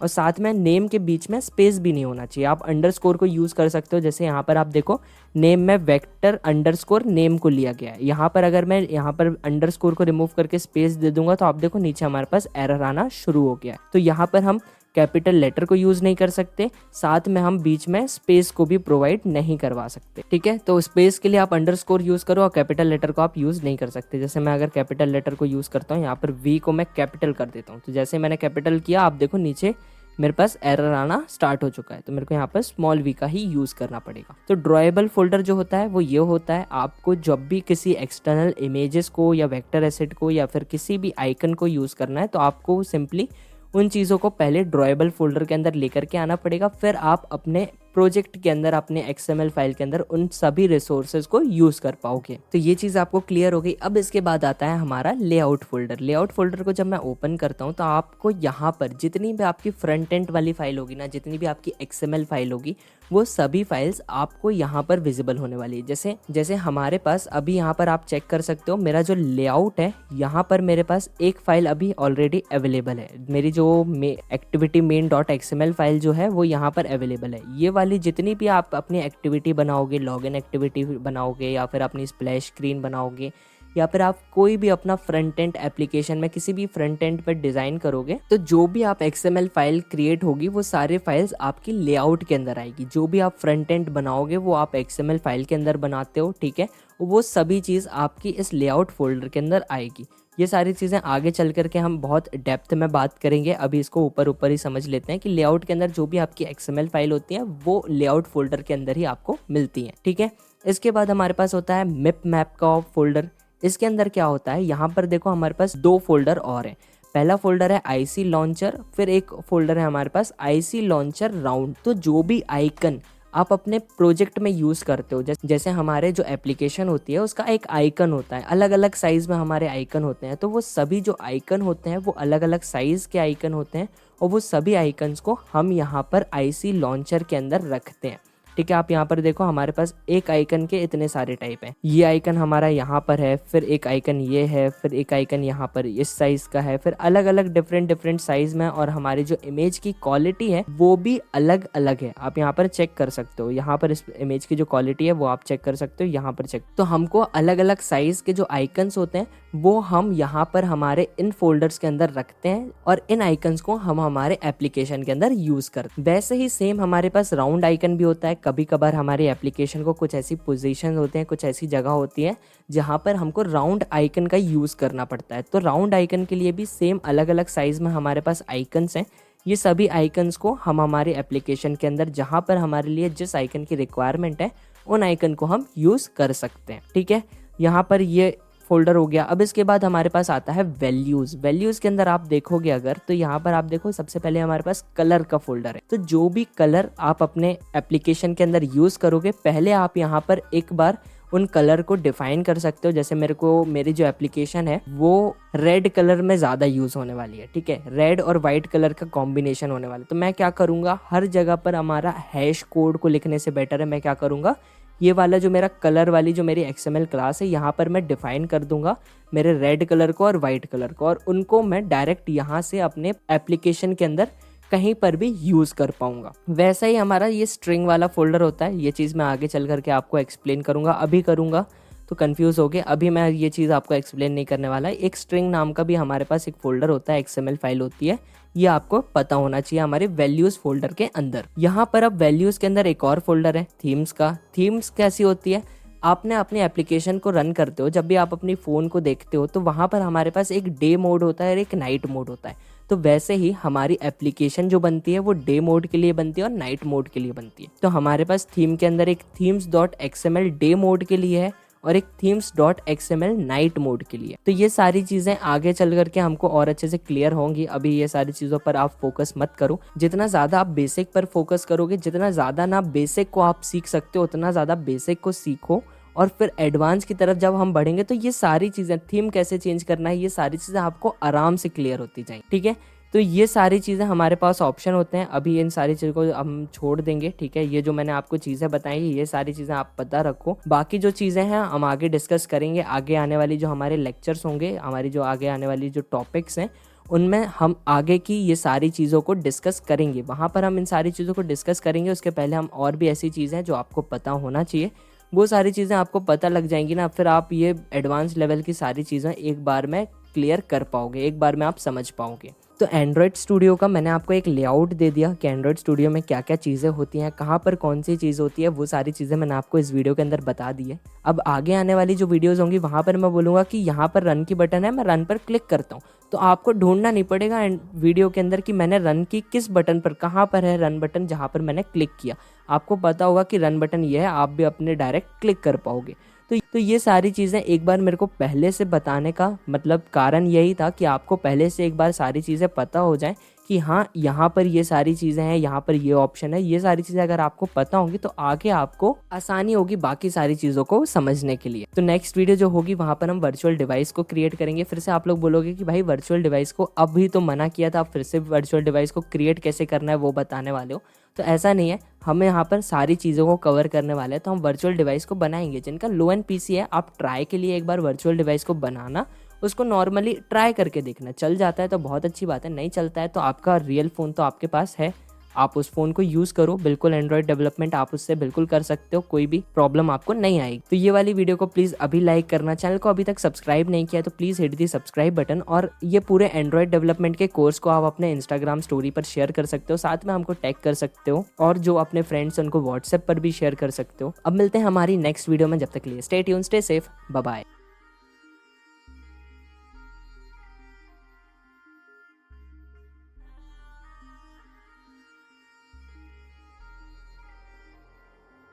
और साथ में नेम के बीच में स्पेस भी नहीं होना चाहिए। आप अंडरस्कोर को यूज़ कर सकते हो, जैसे यहाँ पर आप देखो नेम में वेक्टर अंडरस्कोर नेम को लिया गया है। यहाँ पर अगर मैं यहाँ पर अंडरस्कोर को रिमूव करके स्पेस दे दूंगा तो आप देखो नीचे हमारे पास एरर आना शुरू हो गया है। तो यहाँ पर हम कैपिटल लेटर को यूज़ नहीं कर सकते, साथ में हम बीच में स्पेस को भी प्रोवाइड नहीं करवा सकते। ठीक है, तो स्पेस के लिए आप अंडरस्कोर यूज़ करो और कैपिटल लेटर को आप यूज़ नहीं कर सकते। जैसे मैं अगर कैपिटल लेटर को यूज़ करता हूँ, यहाँ पर वी को मैं कैपिटल कर देता हूँ, तो जैसे मैंने कैपिटल किया आप देखो नीचे मेरे पास एरर आना स्टार्ट हो चुका है। तो मेरे को यहाँ पर स्मॉल वी का ही यूज़ करना पड़ेगा। तो ड्रॉएबल फोल्डर जो होता है वो ये होता है, आपको जब भी किसी एक्सटर्नल इमेजेस को या वेक्टर एसेट को या फिर किसी भी आइकन को यूज़ करना है तो आपको सिंपली उन चीज़ों को पहले ड्रॉएबल फोल्डर के अंदर लेकर के आना पड़ेगा, फिर आप अपने प्रोजेक्ट के अंदर अपने XML फाइल के अंदर उन सभी रिसोर्सेज को यूज़ कर पाओगे। तो ये चीज़ आपको क्लियर हो गई। अब इसके बाद आता है हमारा लेआउट फोल्डर। लेआउट फोल्डर को जब मैं ओपन करता हूँ तो आपको यहाँ पर जितनी भी आपकी फ्रंट एंड वाली फाइल होगी ना, जितनी भी आपकी XML फाइल होगी, वो सभी फाइल्स आपको यहाँ पर विजिबल होने वाली है। जैसे हमारे पास अभी यहाँ पर आप चेक कर सकते हो मेरा जो लेआउट है, यहाँ पर मेरे पास एक फाइल अभी ऑलरेडी अवेलेबल है। मेरी जो activity main dot XML file जो है वो यहाँ पर अवेलेबल है। ये वाली जितनी भी आप अपनी एक्टिविटी बनाओगे, लॉगिन एक्टिविटी बनाओगे या फिर अपनी स्प्लैश स्क्रीन बनाओगे या फिर आप कोई भी अपना फ्रंट एंड एप्लीकेशन में किसी भी फ्रंट एंड पर डिज़ाइन करोगे, तो जो भी आप XML फाइल क्रिएट होगी वो सारे फाइल्स आपकी लेआउट के अंदर आएगी। जो भी आप फ्रंट एंड बनाओगे वो आप XML फाइल के अंदर बनाते हो, ठीक है, वो सभी चीज़ आपकी इस लेआउट फोल्डर के अंदर आएगी। ये सारी चीज़ें आगे चल करके हम बहुत डेप्थ में बात करेंगे, अभी इसको ऊपर ही समझ लेते हैं कि लेआउट के अंदर जो भी आपकी XML फाइल होती है वो लेआउट फोल्डर के अंदर ही आपको मिलती है। ठीक है, इसके बाद हमारे पास होता है मिप मैप का फोल्डर। इसके अंदर क्या होता है, यहाँ पर देखो हमारे पास 2 फोल्डर और हैं। पहला फोल्डर है IC लॉन्चर, फिर एक फोल्डर है हमारे पास IC लॉन्चर राउंड। तो जो भी आइकन आप अपने प्रोजेक्ट में यूज़ करते हो, जैसे हमारे जो एप्लीकेशन होती है उसका एक आइकन होता है, अलग अलग साइज़ में हमारे आइकन होते हैं, तो वो सभी जो आइकन होते हैं वो अलग अलग साइज़ के आइकन होते हैं और वो सभी आइकन्स को हम यहाँ पर IC लॉन्चर के अंदर रखते हैं। ठीक है, आप यहाँ पर देखो हमारे पास एक आइकन के इतने सारे टाइप हैं। ये आइकन हमारा यहाँ पर है, फिर एक आइकन ये है, फिर एक आइकन यहाँ पर इस साइज का है, फिर अलग अलग डिफरेंट साइज में, और हमारी जो इमेज की क्वालिटी है वो भी अलग अलग है। आप यहाँ पर चेक कर सकते हो, यहाँ पर इस इमेज की जो क्वालिटी है वो आप चेक कर सकते हो, यहाँ पर चेक। तो हमको अलग अलग साइज के जो आइकन्स होते हैं वो हम यहाँ पर हमारे इन फोल्डर्स के अंदर रखते हैं और इन आइकन्स को हम हमारे एप्लीकेशन के अंदर यूज करते हैं। वैसे ही सेम हमारे पास राउंड आइकन भी होता है। कभी कभार हमारी एप्लीकेशन को कुछ ऐसी पोजीशन होते हैं, कुछ ऐसी जगह होती है जहाँ पर हमको राउंड आइकन का यूज करना पड़ता है। तो राउंड आइकन के लिए भी सेम अलग अलग साइज में हमारे पास आइकन्स हैं। ये सभी आइकन्स को हम हमारे एप्लीकेशन के अंदर जहाँ पर हमारे लिए जिस आइकन की रिक्वायरमेंट है उन आइकन को हम यूज कर सकते हैं। ठीक है, यहाँ पर ये फोल्डर हो गया। अब इसके बाद हमारे पास आता है वैल्यूज। वैल्यूज के अंदर आप देखोगे अगर, तो यहाँ पर आप देखो सबसे पहले हमारे पास कलर का फोल्डर है। तो जो भी कलर आप अपने एप्लीकेशन के अंदर यूज करोगे, पहले आप यहाँ पर एक बार उन कलर को डिफाइन कर सकते हो। जैसे मेरी जो एप्लीकेशन है वो रेड कलर में ज़्यादा यूज़ होने वाली है। ठीक है, रेड और वाइट कलर का कॉम्बिनेशन होने वाला है। तो मैं क्या करूँगा, हर जगह पर हमारा हैश कोड को लिखने से बेटर है मैं क्या करूँगा, ये वाला जो मेरा कलर वाली जो मेरी XML क्लास है यहाँ पर मैं डिफाइन कर दूंगा मेरे रेड कलर को और वाइट कलर को, और उनको मैं डायरेक्ट यहाँ से अपने एप्लीकेशन के अंदर कहीं पर भी यूज कर पाऊंगा। वैसा ही हमारा ये स्ट्रिंग वाला फोल्डर होता है। ये चीज़ मैं आगे चल करके आपको एक्सप्लेन करूंगा, अभी करूंगा तो कंफ्यूज हो गए, अभी मैं ये चीज़ आपको एक्सप्लेन नहीं करने वाला। एक स्ट्रिंग नाम का भी हमारे पास एक फोल्डर होता है, XML फाइल होती है, ये आपको पता होना चाहिए हमारे वैल्यूज फोल्डर के अंदर। यहाँ पर अब वैल्यूज के अंदर एक और फोल्डर है थीम्स का। थीम्स कैसी होती है, आपने अपने एप्लीकेशन को रन करते हो, जब भी आप अपनी फ़ोन को देखते हो तो वहाँ पर हमारे पास एक डे मोड होता है और एक नाइट मोड होता है। तो वैसे ही हमारी एप्लीकेशन जो बनती है वो डे मोड के लिए बनती है और नाइट मोड के लिए बनती है। तो हमारे पास थीम के अंदर एक themes.xml डे मोड के लिए है और एक themes.xml नाइट मोड के लिए। तो ये सारी चीज़ें आगे चल करके हमको और अच्छे से क्लियर होंगी। अभी ये सारी चीज़ों पर आप फोकस मत करो। जितना ज़्यादा आप बेसिक पर फोकस करोगे, जितना ज़्यादा ना बेसिक को आप सीख सकते हो, उतना ज़्यादा बेसिक को सीखो और फिर एडवांस की तरफ जब हम बढ़ेंगे तो ये सारी चीज़ें, थीम कैसे चेंज करना है, ये सारी चीज़ें आपको आराम से क्लियर होती जाएंगी। ठीक है, तो ये सारी चीज़ें हमारे पास ऑप्शन होते हैं। अभी इन सारी चीज़ों को हम छोड़ देंगे। ठीक है, ये जो मैंने आपको चीज़ें बताई ये सारी चीज़ें आप पता रखो। बाकी जो चीज़ें हैं हम आगे डिस्कस करेंगे। आगे आने वाली जो हमारे लेक्चर्स होंगे, हमारी जो आगे आने वाली जो टॉपिक्स हैं, उनमें हम आगे की ये सारी चीज़ों को डिस्कस करेंगे। वहाँ पर हम इन सारी चीज़ों को डिस्कस करेंगे। उसके पहले हम और भी ऐसी चीज़ें हैं जो आपको पता होना चाहिए, वो सारी चीज़ें आपको पता लग जाएंगी ना, फिर आप ये एडवांस लेवल की सारी चीज़ें एक बार में क्लियर कर पाओगे, एक बार में आप समझ पाओगे। तो एंड्रॉयड स्टूडियो का मैंने आपको एक लेआउट दे दिया कि एंड्रॉयड स्टूडियो में क्या क्या चीज़ें होती हैं, कहाँ पर कौन सी चीज़ होती है, वो सारी चीज़ें मैंने आपको इस वीडियो के अंदर बता दी है। अब आगे आने वाली जो वीडियोज़ होंगी वहाँ पर मैं बोलूँगा कि यहाँ पर रन की बटन है, मैं रन पर क्लिक करता हूँ, तो आपको ढूंढना नहीं पड़ेगा वीडियो के अंदर कि मैंने रन की किस बटन पर, कहाँ पर है रन बटन जहाँ पर मैंने क्लिक किया। आपको पता होगा कि रन बटन ये है, आप भी अपने डायरेक्ट क्लिक कर पाओगे। तो ये सारी चीज़ें एक बार मेरे को पहले से बताने का मतलब कारण यही था कि आपको पहले से एक बार सारी चीज़ें पता हो जाएं कि हाँ यहाँ पर ये सारी चीज़ें हैं, यहाँ पर ये ऑप्शन है। ये सारी चीज़ें अगर आपको पता होंगी तो आगे आपको आसानी होगी बाकी सारी चीज़ों को समझने के लिए। तो नेक्स्ट वीडियो जो होगी वहाँ पर हम वर्चुअल डिवाइस को क्रिएट करेंगे। फिर से आप लोग बोलोगे कि भाई वर्चुअल डिवाइस को अभी तो मना किया था, आप फिर से वर्चुअल डिवाइस को क्रिएट कैसे करना है वो बताने वाले हो। तो ऐसा नहीं है, हम यहाँ पर सारी चीज़ों को कवर करने वाले हैं। तो हम वर्चुअल डिवाइस को बनाएंगे। जिनका लो एंड पीसी है, आप ट्राई के लिए एक बार वर्चुअल डिवाइस को बनाना, उसको नॉर्मली ट्राई करके देखना। चल जाता है तो बहुत अच्छी बात है, नहीं चलता है तो आपका रियल फ़ोन तो आपके पास है, आप उस फ़ोन को यूज़ करो। बिल्कुल एंड्रॉयड डेवलपमेंट आप उससे बिल्कुल कर सकते हो, कोई भी प्रॉब्लम आपको नहीं आएगी। तो ये वाली वीडियो को प्लीज़ अभी लाइक करना, चैनल को अभी तक सब्सक्राइब नहीं किया तो please hit the subscribe button. और ये पूरे एंड्रॉयड डेवलपमेंट के कोर्स को आप अपने इंस्टाग्राम स्टोरी पर शेयर कर सकते हो, साथ में हमको टैग कर सकते हो, और जो अपने फ्रेंड्स उनको व्हाट्सएप पर भी शेयर कर सकते हो। अब मिलते हैं हमारी नेक्स्ट वीडियो में, जब तक के लिए stay tuned, stay safe, bye bye.